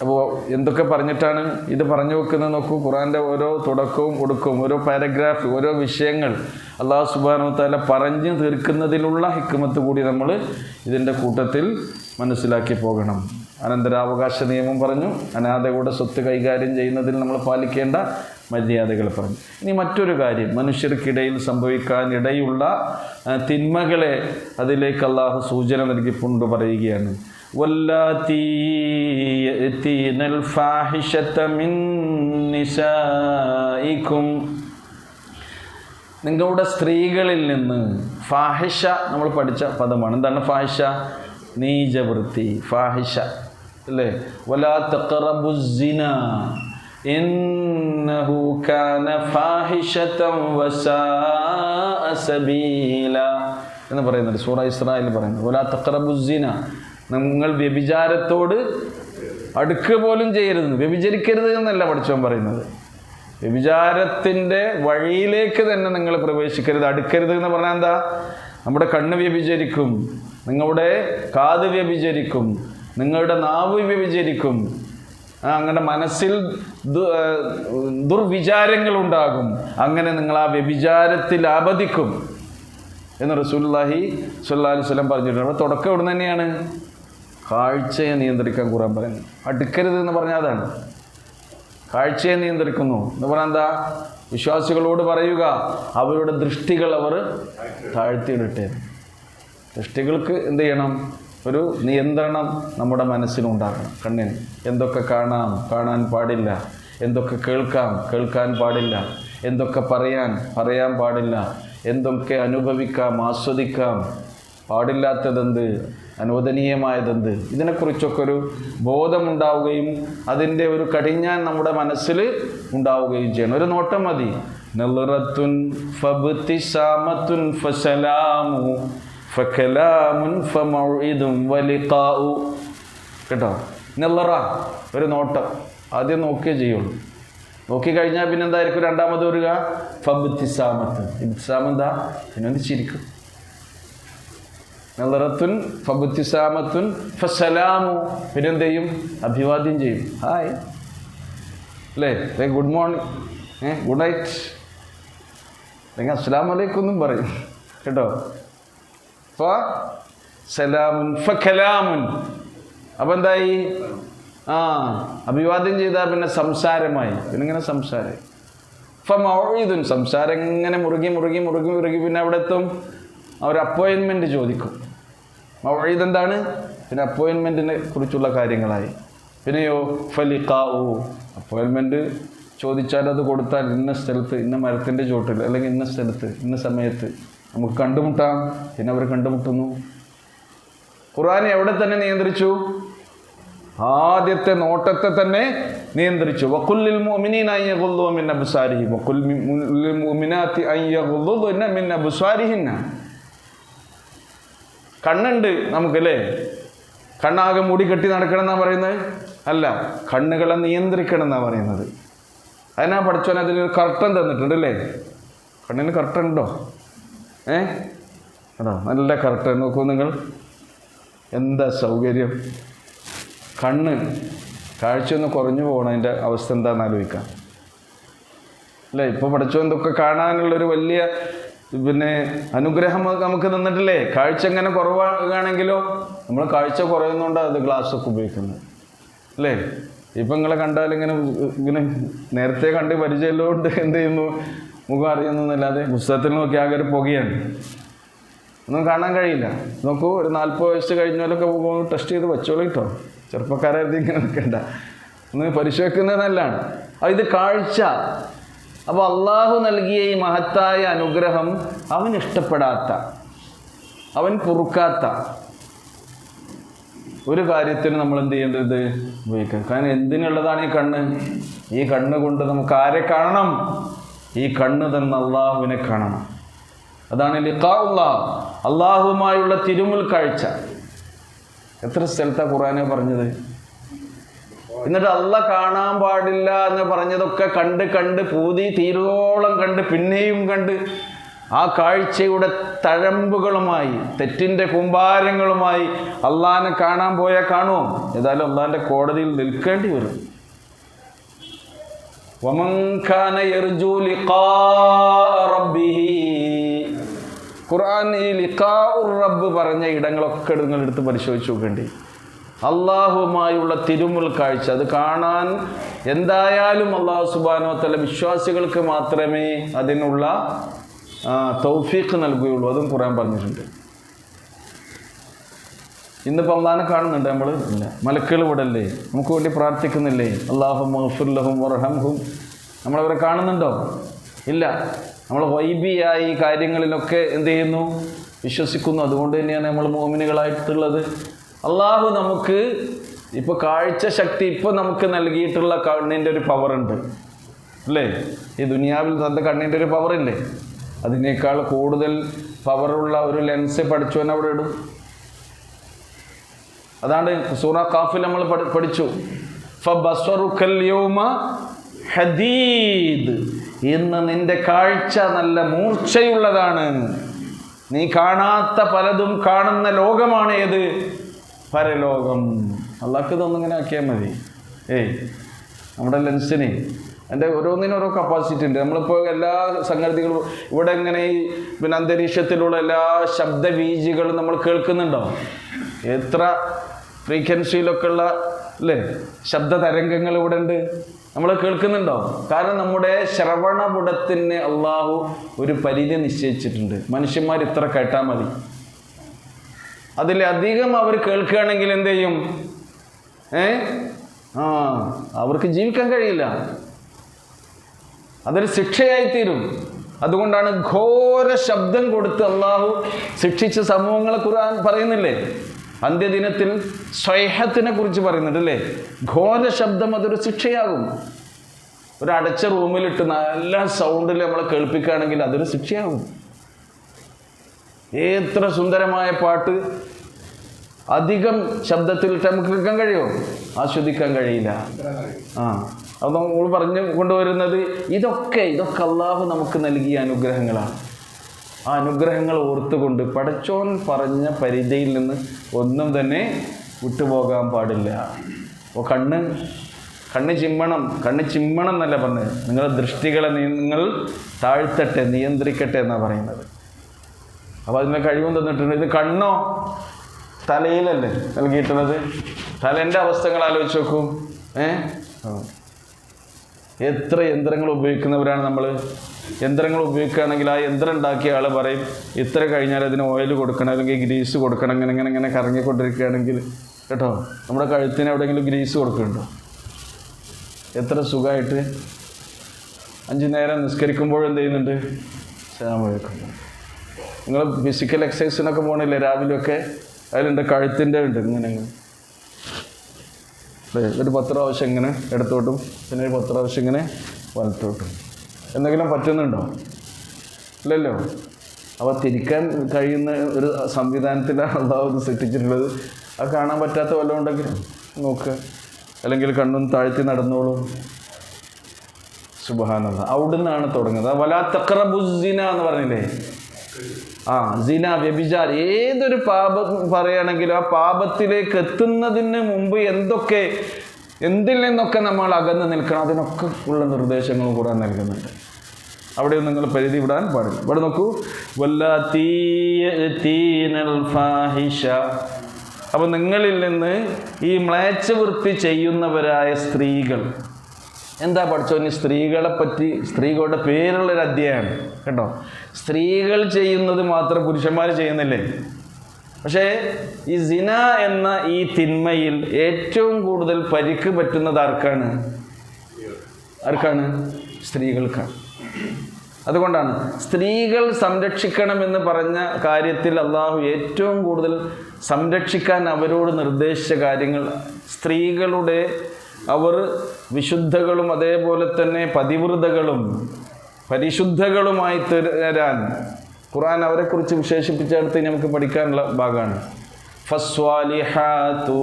അപ്പോൾ എന്തൊക്കെ പറഞ്ഞിട്ടാണ് ഇത് പറഞ്ഞു വെക്കുന്നത് നോക്കൂ. ഖുർആൻ്റെ ഓരോ തുടക്കവും ഒടുക്കവും, ഓരോ പാരഗ്രാഫ്, ഓരോ വിഷയങ്ങൾ അല്ലാഹു സുബ്ഹാനഹു വ തആല പറഞ്ഞു തീർക്കുന്നതിലുള്ള ഹിക്മത്ത് കൂടി നമ്മൾ ഇതിൻ്റെ കൂട്ടത്തിൽ മനസ്സിലാക്കി പോകണം. അനന്തരാവകാശ നിയമം പറഞ്ഞു, അനാഥകളുടെ സ്വത്ത് കൈകാര്യം ചെയ്യുന്നതിൽ നമ്മൾ പാലിക്കേണ്ട മര്യാദകൾ പറഞ്ഞു. ഇനി മറ്റൊരു കാര്യം, മനുഷ്യർക്കിടയിൽ സംഭവിക്കാൻ ഇടയുള്ള തിന്മകളെ അതിലേക്ക് അള്ളാഹു സൂചന നൽകിക്കൊണ്ട് പറയുകയാണ്. വല്ലാത്തി യഅ്തീനൽ ഫാഹിഷത മിൻ നിസായിക്കും, നിങ്ങളുടെ സ്ത്രീകളിൽ നിന്ന്. ഫാഹിഷ നമ്മൾ പഠിച്ച പദമാണ്. എന്താണ് ഫാഹിഷ? നീചവൃത്തി, ഫാഹിഷ അല്ലേ? വലാ തഖറബുസ്സിന ഇന്നഹു കാന ഫാഹിഷതൻ വസാഅ സബീല എന്ന് പറയുന്നുണ്ട് സൂറ ഇസ്രായിൽ പറയുന്നത്. വലാ തഖറബുസ്സിന, നിങ്ങൾ വ്യഭിചാരത്തോട് അടുക്കുക പോലും ചെയ്യരുത്, വ്യഭിചരിക്കരുത് എന്നല്ല പഠിച്ചവൻ പറയുന്നത്. വ്യഭിചാരത്തിൻ്റെ വഴിയിലേക്ക് തന്നെ നിങ്ങൾ പ്രവേശിക്കരുത്, അടുക്കരുത് എന്ന് പറഞ്ഞാൽ എന്താ? നമ്മുടെ കണ്ണ് വ്യഭിചരിക്കും, നിങ്ങളുടെ കാത് വ്യഭിചരിക്കും, നിങ്ങളുടെ നാവ് വ്യഭിചരിക്കും, അങ്ങനെ മനസ്സിൽ ദുർവിചാരങ്ങളുണ്ടാകും. അങ്ങനെ നിങ്ങൾ ആ വ്യഭിചാരത്തിൽ ആപതിക്കും എന്ന് റസൂലുള്ളാഹി സ്വല്ലല്ലാഹു അലൈഹി വസല്ലം പറഞ്ഞിട്ടുണ്ട്. അപ്പോൾ തുടക്കം ഇവിടെ തന്നെയാണ് കാഴ്ചയെ നിയന്ത്രിക്കാൻ ഖുർആൻ പറയുന്നത്. അടുക്കരുത് എന്ന് പറഞ്ഞാൽ അതാണ്. കാഴ്ചയെ നിയന്ത്രിക്കുന്നു എന്ന് പറഞ്ഞാൽ എന്താ? വിശ്വാസികളോട് പറയുക, അവരുടെ ദൃഷ്ടികൾ അവർ താഴ്ത്തിയിടട്ടെ. ദൃഷ്ടികൾക്ക് എന്ത് ചെയ്യണം? ഒരു നിയന്ത്രണം നമ്മുടെ മനസ്സിലുണ്ടാകണം. കണ്ണിന് എന്തൊക്കെ കാണാം, കാണാൻ പാടില്ല, എന്തൊക്കെ കേൾക്കാം, കേൾക്കാൻ പാടില്ല, എന്തൊക്കെ പറയാൻ പാടില്ല, എന്തൊക്കെ അനുഭവിക്കാം, ആസ്വദിക്കാം, പാടില്ലാത്തതെന്ത്, അനുവദനീയമായതെന്ത്, ഇതിനെക്കുറിച്ചൊക്കെ ഒരു ബോധമുണ്ടാവുകയും അതിൻ്റെ ഒരു കടിഞ്ഞാൻ നമ്മുടെ മനസ്സിൽ ഉണ്ടാവുകയും ചെയ്യണം. ഒരു നോട്ടം മതി. നളറത്തുൻ ഫബ്തിസാമത്തുൻ ഫസലാമു ഫകലാമുൻ ഫമൗഇദുൻ വലിഖാഉ. കേട്ടോ? നളറ, ഒരു നോട്ടം. ആദ്യം നോക്കിയേ ചെയ്യുള്ളൂ. നോക്കിക്കഴിഞ്ഞാൽ പിന്നെ എന്തായിരിക്കും രണ്ടാമത് വരിക? ഫബ്തിസാമത്ത്. ഇബ്തിസാമ എന്താ? പിന്നെ ചിരിക്കും. നളറത്തുൻ ഫബ്തിസാമത്തുൻ ഫസലാമു, പിന്നെ എന്ത് ചെയ്യും? അഭിവാദ്യം ചെയ്യും. ഹായ് അല്ലേ? ഗുഡ് മോർണിംഗ്, ഗുഡ് നൈറ്റ്, അല്ലെങ്കിൽ അസ്സലാമു അലൈക്കും എന്നും പറയും. കേട്ടോ? സലാമുൻ ഫകലാമുൻ. അപ്പം എന്തായി? അഭിവാദ്യം ചെയ്താൽ പിന്നെ സംസാരമായി. പിന്നെ ഇങ്ങനെ സംസാരമായി. ഫമൗഇദുൻ, സംസാരം ഇങ്ങനെ മുറുകി പിന്നെ അവിടെ എത്തും. അവർ അപ്പോയിൻമെൻറ്റ് ചോദിക്കും. മൗഇദ് എന്താണ്? പിന്നെ അപ്പോയിൻമെൻറ്റിനെ കുറിച്ചുള്ള കാര്യങ്ങളായി. പിന്നെയോ ഫലിഖാഉ, അപ്പോയിൻമെൻറ്റ് ചോദിച്ചാൽ അത് കൊടുത്താൽ ഇന്ന സ്ഥലത്ത്, ഇന്ന മരത്തിൻ്റെ ചോട്ടിൽ, അല്ലെങ്കിൽ ഇന്ന സ്ഥലത്ത്, ഇന്ന സമയത്ത് നമുക്ക് കണ്ടുമുട്ടാം. പിന്നെ അവർ കണ്ടുമുട്ടുന്നു. ഖുർആൻ എവിടെ തന്നെ നിയന്ത്രിച്ചു? ആദ്യത്തെ നോട്ടത്തെ തന്നെ നിയന്ത്രിച്ചു. വഖുല്ലിൽ മുഅ്മിനീന അൻ യഗ്ളുദൂ മിൻ അബ്സാരിഹിം വഖുല്ലിൽ മുഅ്മിനാത്തി അൻ യഗ്ളുദൂന മിൻ അബ്സാരിഹിന്ന. കണ്ണുണ്ട് നമുക്കല്ലേ? കണ്ണാകെ മൂടി കെട്ടി നടക്കണം എന്നാണ് പറയുന്നത്? അല്ല, കണ്ണുകളെ നിയന്ത്രിക്കണം എന്നാണ് പറയുന്നത്. അതിനാ പഠിച്ചോൻ അതിനൊരു കർട്ടൻ തന്നിട്ടുണ്ട് അല്ലേ? കണ്ണിന് കർട്ടൻ ഉണ്ടോ? കേട്ടോ? നല്ല കർട്ടൻ. നോക്കൂ നിങ്ങൾ, എന്താ സൗകര്യം. കണ്ണ് കാഴ്ചയൊന്ന് കുറഞ്ഞു പോകണം. അതിൻ്റെ അവസ്ഥ എന്താണെന്ന് ആലോചിക്കാം അല്ലേ? ഇപ്പോൾ പഠിച്ചോ എന്തൊക്കെ കാണാനുള്ളൊരു വലിയ പിന്നെ അനുഗ്രഹം നമുക്ക് തന്നിട്ടില്ലേ? കാഴ്ച എങ്ങനെ കുറവാണെങ്കിലോ നമ്മൾ കാഴ്ച കുറയുന്നതുകൊണ്ടാണ് അത് ഗ്ലാസ്സൊക്കെ ഉപയോഗിക്കുന്നത് അല്ലേ? ഇപ്പം നിങ്ങളെ കണ്ടാൽ ഇങ്ങനെ നേരത്തെ കണ്ട് പരിചയമുള്ളതുകൊണ്ട് എന്ത് ചെയ്യുന്നു? മുഖം അറിയുന്നതല്ലാതെ പുസ്തകത്തിൽ നോക്കി ആകെ ഒരു പുകയാണ്, ഒന്നും കാണാൻ കഴിയില്ല. നോക്കൂ, ഒരു 40 വയസ്സ് കഴിഞ്ഞാലൊക്കെ പോകുമ്പോൾ ടെസ്റ്റ് ചെയ്ത് വെച്ചോളൂ കേട്ടോ. ചെറുപ്പക്കാരായിരുന്നു ഇങ്ങനെ നിൽക്കണ്ട, ഒന്ന് പരിശോധിക്കുന്നത് നല്ലതാണ്. ഇത് കാഴ്ച. അപ്പോൾ അള്ളാഹു നൽകിയ ഈ മഹത്തായ അനുഗ്രഹം അവൻ ഇഷ്ടപ്പെടാത്ത, അവൻ പൊറുക്കാത്ത, ഒരു കാര്യത്തിന് നമ്മൾ എന്ത് ചെയ്യേണ്ടത്? ഉപയോഗിക്കുക. കാരണം എന്തിനുള്ളതാണ് ഈ കണ്ണ്? ഈ കണ്ണ് കൊണ്ട് നമുക്ക് ആരെ കാണണം? ഈ കണ്ണ് തന്ന അള്ളാഹുവിനെ കാണണം. അതാണ് ലിഖാഉല്ലാഹ്, അള്ളാഹുവുമായുള്ള തിരുമുൽ കാഴ്ച. എത്ര സ്ഥലത്താണ് ഖുർആനെ പറഞ്ഞത്? എന്നിട്ട് അള്ളാഹ് കാണാൻ പാടില്ല എന്ന് പറഞ്ഞതൊക്കെ കണ്ട് കണ്ട് പൂതി തീരോളം കണ്ട് പിന്നെയും കണ്ട് ആ കാഴ്ചയുടെ തഴമ്പുകളുമായി, തെറ്റിൻ്റെ കൂമ്പാരങ്ങളുമായി അള്ളാഹിനെ കാണാൻ പോയാൽ കാണുമോ? ഏതായാലും അള്ളാഹിൻ്റെ കോടതിയിൽ നിൽക്കേണ്ടി വരും. വമൻ കാന യർജു ലിഖാഅ റബ്ബിഹി, ഖുർആൻ ഈ ലിഖാഉർ റബ്ബ് പറഞ്ഞ ഇടങ്ങളൊക്കെ നിങ്ങൾ എടുത്ത് പരിശോധിച്ച് നോക്കേണ്ടി. അള്ളാഹുമായുള്ള തിരുമുൽ കാഴ്ച, അത് കാണാൻ എന്തായാലും അള്ളാഹു സുബ്ഹാനഹു വ തആല വിശ്വാസികൾക്ക് മാത്രമേ അതിനുള്ള തൗഫീഖ് നൽകുകയുള്ളൂ. അതും ഖുർആൻ പറഞ്ഞിട്ടുണ്ട്. ഇന്നിപ്പോൾ അള്ളാഹിനെ കാണുന്നുണ്ട് നമ്മൾ? ഇല്ല. മലക്കുകൾ ഇവിടെ അല്ലേ? നമുക്ക് വേണ്ടി പ്രാർത്ഥിക്കുന്നില്ലേ? അല്ലാഹുമ്മ ഗ്ഫിർ ലഹും വർഹംഹും. നമ്മളവരെ കാണുന്നുണ്ടോ? ഇല്ല. നമ്മൾ ഗൈബിയായി കാര്യങ്ങളിലൊക്കെ എന്ത് ചെയ്യുന്നു? വിശ്വസിക്കുന്നു. അതുകൊണ്ട് തന്നെയാണ് നമ്മൾ മുഅ്മിനുകളായിട്ടുള്ളത്. അള്ളാഹു നമുക്ക് ഇപ്പോൾ കാഴ്ച ശക്തി ഇപ്പോൾ നമുക്ക് നൽകിയിട്ടുള്ള കണ്ണിൻ്റെ ഒരു പവറുണ്ട് അല്ലേ? ഈ ദുനിയാവിൽ തന്റെ കണ്ണിൻ്റെ ഒരു പവറില്ലേ? അതിനേക്കാൾ കൂടുതൽ പവറുള്ള ഒരു ലെൻസ് പഠിച്ചവൻ അവിടെ ഇടും. അതാണ് സൂറ ഖാഫിൽ നമ്മൾ പഠിച്ചു, ഫബസ്വറുക്കൽ യൗമ ഹദീദ്, ഇന്ന് നിന്റെ കാഴ്ച നല്ല മൂർച്ചയുള്ളതാണ്. നീ കാണാത്ത പലതും കാണുന്ന ലോകമാണ് ഏത്? പരലോകം. അള്ളാഹ്ക്ക് ഇതൊന്നിങ്ങനെ ആക്കിയാൽ മതി. നമ്മുടെ ലെൻസിന് എൻ്റെ ഓരോന്നിനും ഓരോ കപ്പാസിറ്റി ഉണ്ട്. നമ്മളിപ്പോൾ എല്ലാ സംഗതികളും ഇവിടെ ഇങ്ങനെ ഈ അന്തരീക്ഷത്തിലുള്ള എല്ലാ ശബ്ദബീജികളും നമ്മൾ കേൾക്കുന്നുണ്ടോ? എത്ര ഫ്രീക്വൻസിയിലൊക്കെ ഉള്ള അല്ലേ ശബ്ദ തരംഗങ്ങൾ ഇവിടെ ഉണ്ട്, നമ്മൾ കേൾക്കുന്നുണ്ടോ? കാരണം നമ്മുടെ ശ്രവണപുടത്തിന് അള്ളാഹു ഒരു പരിധി നിശ്ചയിച്ചിട്ടുണ്ട്. മനുഷ്യന്മാർ ഇത്ര കേട്ടാൽ മതി. അതിലധികം അവർ കേൾക്കുകയാണെങ്കിൽ എന്ത് ചെയ്യും? അവർക്ക് ജീവിക്കാൻ കഴിയില്ല. അതൊരു ശിക്ഷയായിത്തീരും. അതുകൊണ്ടാണ് ഘോര ശബ്ദം കൊടുത്ത് അള്ളാഹു ശിക്ഷിച്ച സമൂഹങ്ങളെ ഖുർആൻ പറയുന്നില്ലേ? അന്ത്യദിനത്തിൽ സ്വൈഹത്തിനെ കുറിച്ച് പറയുന്നുണ്ട് അല്ലേ? ഘോര ശബ്ദം അതൊരു ശിക്ഷയാകും. ഒരു അടച്ച റൂമിലിട്ട് നല്ല സൗണ്ടിൽ നമ്മളെ കേൾപ്പിക്കുകയാണെങ്കിൽ അതൊരു ശിക്ഷയാകും. എത്ര സുന്ദരമായ പാട്ട് അധികം ശബ്ദത്തിലിട്ട് നമുക്ക് കേൾക്കാൻ കഴിയുമോ? ആസ്വദിക്കാൻ കഴിയില്ല. അത് നമ്മൾ പറഞ്ഞു കൊണ്ടുവരുന്നത് ഇതൊക്കെ അള്ളാഹു നമുക്ക് നൽകിയ അനുഗ്രഹങ്ങളാണ്. ആ അനുഗ്രഹങ്ങൾ ഓർത്തുകൊണ്ട് പടച്ചോൻ പറഞ്ഞ പരിധിയിൽ നിന്ന് ഒന്നും തന്നെ വിട്ടുപോകാൻ പാടില്ല. അപ്പോൾ കണ്ണ് ചിമ്മണം എന്നല്ല പറഞ്ഞത്, നിങ്ങളുടെ ദൃഷ്ടികളെ നിങ്ങൾ താഴ്ത്തട്ടെ, നിയന്ത്രിക്കട്ടെ എന്നാണ് പറയുന്നത്. അപ്പോൾ അതിൻ്റെ കഴിവും തന്നിട്ടുണ്ട്. ഇത് കണ്ണോ തലയിലല്ലേ നൽകിയിട്ടുള്ളത്? തലേൻ്റെ അവസ്ഥകൾ ആലോചിച്ച് നോക്കൂ. എത്ര യന്ത്രങ്ങൾ ഉപയോഗിക്കുന്നവരാണ് നമ്മൾ. യന്ത്രങ്ങൾ ഉപയോഗിക്കുകയാണെങ്കിൽ ആ യന്ത്രം ഉണ്ടാക്കിയ ആൾ പറയും ഇത്ര കഴിഞ്ഞാൽ അതിന് ഓയിൽ കൊടുക്കണം, അല്ലെങ്കിൽ ഗ്രീസ് കൊടുക്കണം, ഇങ്ങനെ കറങ്ങിക്കൊണ്ടിരിക്കുകയാണെങ്കിൽ കേട്ടോ. നമ്മുടെ കഴുത്തിന് എവിടെയെങ്കിലും ഗ്രീസ് കൊടുക്കുന്നുണ്ടോ? എത്ര സുഖമായിട്ട് 5 നേരം നിസ്കരിക്കുമ്പോൾ എന്ത് ചെയ്യുന്നുണ്ട്? ശാമൊഴിക്കുന്നു. നിങ്ങൾ ഫിസിക്കൽ എക്സസൈസിനൊക്കെ പോകണില്ലേ രാവിലെയൊക്കെ? അതിലുണ്ട് കഴുത്തിൻ്റെ ഉണ്ട് ഇങ്ങനെ ഒരു 10 പ്രാവശ്യം ഇങ്ങനെ ഇടത്തോട്ടും പിന്നെ ഒരു 10 പ്രാവശ്യം ഇങ്ങനെ വലത്തോട്ടും. എന്തെങ്കിലും പറ്റുന്നുണ്ടോ? ഇല്ലല്ലോ. അപ്പോൾ തിരിക്കാൻ കഴിയുന്ന ഒരു സംവിധാനത്തിലാണ് അള്ളാഹു സൃഷ്ടിച്ചിട്ടുള്ളത്. അത് കാണാൻ പറ്റാത്ത വല്ലതും ഉണ്ടെങ്കിൽ നോക്കുക, അല്ലെങ്കിൽ കണ്ണും താഴ്ത്തി നടന്നോളൂ. സുബ്ഹാനല്ലാഹ്. അവിടുന്നാണ് തുടങ്ങുന്നത്. വലാ തഖറബുസ്സിന എന്ന് പറഞ്ഞില്ലേ? സിന, വ്യഭിചാരം, ഏതൊരു പാപം പറയുകയാണെങ്കിലും ആ പാപത്തിലേക്ക് എത്തുന്നതിന് മുമ്പ് എന്തിൽ നിന്നൊക്കെ നമ്മൾ അകന്ന് നിൽക്കണം, അതിനൊക്കെ ഉള്ള നിർദ്ദേശങ്ങളും കൂടെ നൽകുന്നുണ്ട്. അവിടെ നിങ്ങൾ പരിധി വിടാൻ പാടില്ല. ഇവിടെ നോക്കൂ, അപ്പം നിങ്ങളിൽ നിന്ന് ഈ മ്ലേച്ഛവൃത്തി ചെയ്യുന്നവരായ സ്ത്രീകൾ. എന്താ പഠിച്ചോനി സ്ത്രീകളെ പറ്റി, സ്ത്രീകളുടെ പേരുള്ളൊരു അധ്യായമാണ് കേട്ടോ. സ്ത്രീകൾ ചെയ്യുന്നത് മാത്രം പുരുഷന്മാർ ചെയ്യുന്നില്ലേ? പക്ഷേ ഈ സിന എന്ന ഈ തിന്മയിൽ ഏറ്റവും കൂടുതൽ പരിക്ക് പറ്റുന്നത് ആർക്കാണ്? സ്ത്രീകൾക്കാണ്. അതുകൊണ്ടാണ് സ്ത്രീകൾ സംരക്ഷിക്കണമെന്ന് പറഞ്ഞ കാര്യത്തിൽ അള്ളാഹു ഏറ്റവും കൂടുതൽ സംരക്ഷിക്കാൻ അവരോട് നിർദ്ദേശിച്ച കാര്യങ്ങൾ സ്ത്രീകളുടെ അവർ വിശുദ്ധകളും അതേപോലെ തന്നെ പതിവ്രതകളും പരിശുദ്ധകളുമായി തീരാൻ ഖുർആൻ അവരെക്കുറിച്ച് വിശേഷിപ്പിച്ചെടുത്ത് നമുക്ക് പഠിക്കാനുള്ള ഭാഗമാണ്. ഫസ്വാലിഹാതു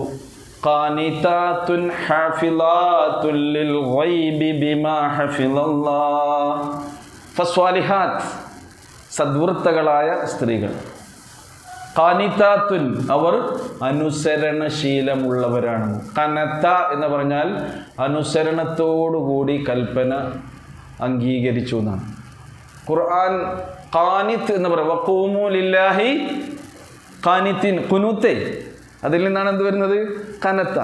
ഖാനിതാതുൻ ഹാഫിളാതുൽ ലിൽ ഗൈബി ബിമാ ഹഫിളല്ലാഹ്. ഫസ്വാലിഹാത്ത് സദ്വൃത്തകളായ സ്ത്രീകൾ, ഖാനിതാത്തുൻ അവർ അനുസരണശീലമുള്ളവരാണ്. ഖനത എന്ന് പറഞ്ഞാൽ അനുസരണത്തോടുകൂടി കൽപ്പന അംഗീകരിച്ചു എന്നാണ്. ഖുർആൻ ഖാനിത്ത് എന്ന് പറയുക വഖൂമു ലില്ലാഹി ഖാനിത്തിൻ, ഖുനൂത്ത്, അതിൽ നിന്നാണ് എന്ത് വരുന്നത്? ഖനത.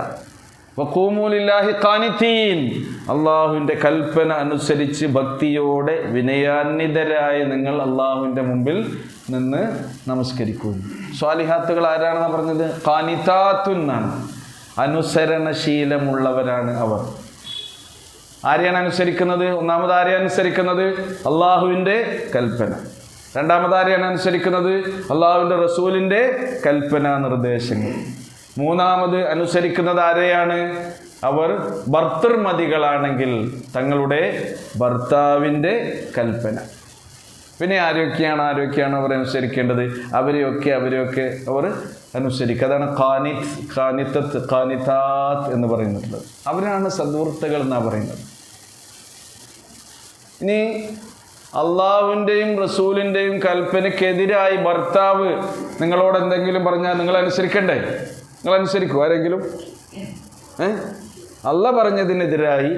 വഖൂമു ലില്ലാഹി ഖാനിത്തീൻ, അള്ളാഹുവിൻ്റെ കൽപ്പന അനുസരിച്ച് ഭക്തിയോടെ വിനയാന്വിതരായ നിങ്ങൾ അള്ളാഹുവിൻ്റെ മുമ്പിൽ നിന്ന് നമസ്കരിക്കുന്നു. സ്വാലിഹാത്തുകൾ ആരാണെന്ന് പറഞ്ഞത്? ഖാനിതാത്തുൻ എന്നാണ്. അനുസരണശീലമുള്ളവരാണ് അവർ. ആരെയാണ് അനുസരിക്കുന്നത്? ഒന്നാമത് ആരെയാണ് അനുസരിക്കുന്നത്? അള്ളാഹുവിൻ്റെ കൽപ്പന. രണ്ടാമത് ആരെയാണ് അനുസരിക്കുന്നത്? അള്ളാഹുവിൻ്റെ റസൂലിൻ്റെ കൽപ്പന നിർദ്ദേശങ്ങൾ. മൂന്നാമത് അനുസരിക്കുന്നത് ആരെയാണ്? അവർ ഭർത്തൃമതികളാണെങ്കിൽ തങ്ങളുടെ ഭർത്താവിൻ്റെ കൽപ്പന. പിന്നെ ആരൊക്കെയാണ് അവർ അനുസരിക്കേണ്ടത്? അവരെയൊക്കെ അവർ അനുസരിക്കുക. അതാണ് ഖാനിതാത്ത് എന്ന് പറയുന്നത്. അവരാണ് സദ്വൃത്തകൾ എന്നാണ് പറയുന്നത്. ഇനി അള്ളാഹുവിൻ്റെയും റസൂലിൻ്റെയും കൽപ്പനയ്ക്കെതിരായി ഭർത്താവ് നിങ്ങളോട് എന്തെങ്കിലും പറഞ്ഞാൽ നിങ്ങൾ അനുസരിക്കണ്ടേ? നിങ്ങൾ അനുസരിക്കും ആരെങ്കിലും? അള്ളാഹ് പറഞ്ഞതിനെതിരായി,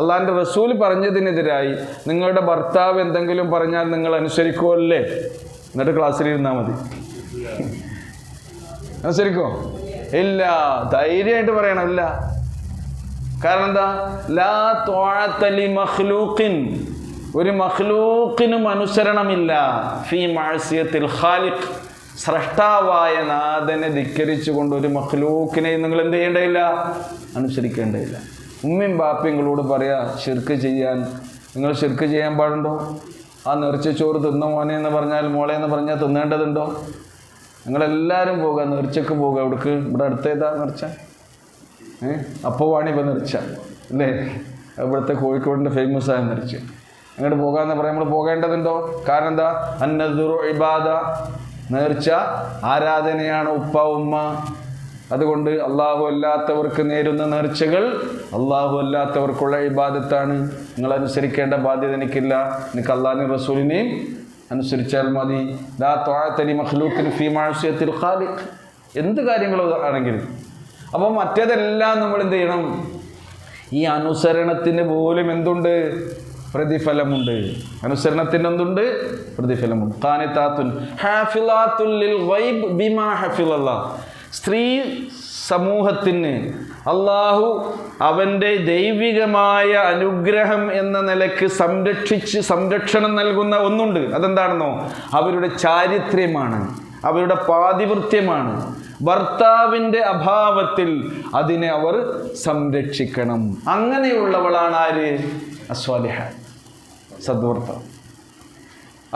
അള്ളാഹിൻ്റെ റസൂൽ പറഞ്ഞതിനെതിരായി നിങ്ങളുടെ ഭർത്താവ് എന്തെങ്കിലും പറഞ്ഞാൽ നിങ്ങൾ അനുസരിക്കുമല്ലേ? എന്നിട്ട് ക്ലാസ്സിലിരുന്നാൽ മതി. അനുസരിക്കുമോ? ഇല്ല. ധൈര്യമായിട്ട് പറയണം ഇല്ല. കാരണം എന്താ? ലാ ത്വാഅത ലി മഖ്ലൂഖിൻ, ഒരു മഖ്ലൂഖിനും അനുസരണമില്ല ഫീ മഅസിയത്തിൽ ഖാലിഖ്, സ്രഷ്ടാവായ നാഥനെ ധിക്കരിച്ചുകൊണ്ട് ഒരു മഖ്ലൂഖിനെ നിങ്ങൾ എന്ത് ചെയ്യേണ്ടതില്ല? അനുസരിക്കേണ്ടതില്ല. ഉമ്മയും ബാപ്പങ്ങളോട് പറയാ ശിർക്ക് ചെയ്യാൻ. നിങ്ങൾ ശിർക്ക് ചെയ്യാൻ പാടുണ്ടോ? ആ നേർച്ച ചോറ് തിന്ന മോനെ എന്ന് പറഞ്ഞാൽ മോളെ എന്ന് പറഞ്ഞാൽ തിന്നേണ്ടതുണ്ടോ? നിങ്ങളെല്ലാവരും പോകുക, നേർച്ചക്ക് പോകുക. ഇവിടേക്ക് ഇവിടെ അടുത്തേതാ നേർച്ച? അപ്പവാണി ഇപ്പം നേർച്ച അല്ലേ? ഇവിടുത്തെ കോഴിക്കോടിൻ്റെ ഫേമസ് ആയ നേർച്ച. അങ്ങോട്ട് പോകാമെന്ന് പറയാം. നമ്മൾ പോകേണ്ടതുണ്ടോ? കാരണം എന്താ? അന്നദുറു ഇബാദ, നേർച്ച ആരാധനയാണ്, ഉപ്പ ഉമ്മ. അതുകൊണ്ട് അള്ളാഹു അല്ലാത്തവർക്ക് നേരുന്ന നേർച്ചകൾ അള്ളാഹു അല്ലാത്തവർക്കുള്ള ഇബാദത്താണ്. നിങ്ങൾ അനുസരിക്കേണ്ട ബാധ്യത എനിക്കില്ല. എനിക്ക് അള്ളാഹിനെയും റസൂലിനെയും അനുസരിച്ചാൽ മതി. ലാ ത്വാഅത ലി മഖ്ലൂഖിൻ ഫീ മഅസിയത്തിൽ ഖാലിഖ്, എന്ത് കാര്യങ്ങളും ആണെങ്കിലും. അപ്പോൾ മറ്റേതെല്ലാം നമ്മൾ എന്ത് ചെയ്യണം? ഈ അനുസരണത്തിന് പോലും എന്തുണ്ട്? പ്രതിഫലമുണ്ട്. അനുസരണത്തിന് എന്തുണ്ട്? പ്രതിഫലമുണ്ട്. ഖാനിതാത്തുൻ ഹാഫിളാത്തുൽ ലിൽ ഗൈബ് ബിമാ ഹഫിളല്ലാഹ്, സ്ത്രീ സമൂഹത്തിന് അള്ളാഹു അവൻ്റെ ദൈവികമായ അനുഗ്രഹം എന്ന നിലക്ക് സംരക്ഷണം നൽകുന്ന ഒന്നുണ്ട്. അതെന്താണെന്നോ? അവരുടെ ചാരിത്ര്യമാണ്, അവരുടെ പാതിവൃത്യമാണ്. ഭർത്താവിൻ്റെ അഭാവത്തിൽ അതിനെ അവർ സംരക്ഷിക്കണം. അങ്ങനെയുള്ളവളാണ് ആര്? അസ്വാലിഹ, സദ്വൃത്തം.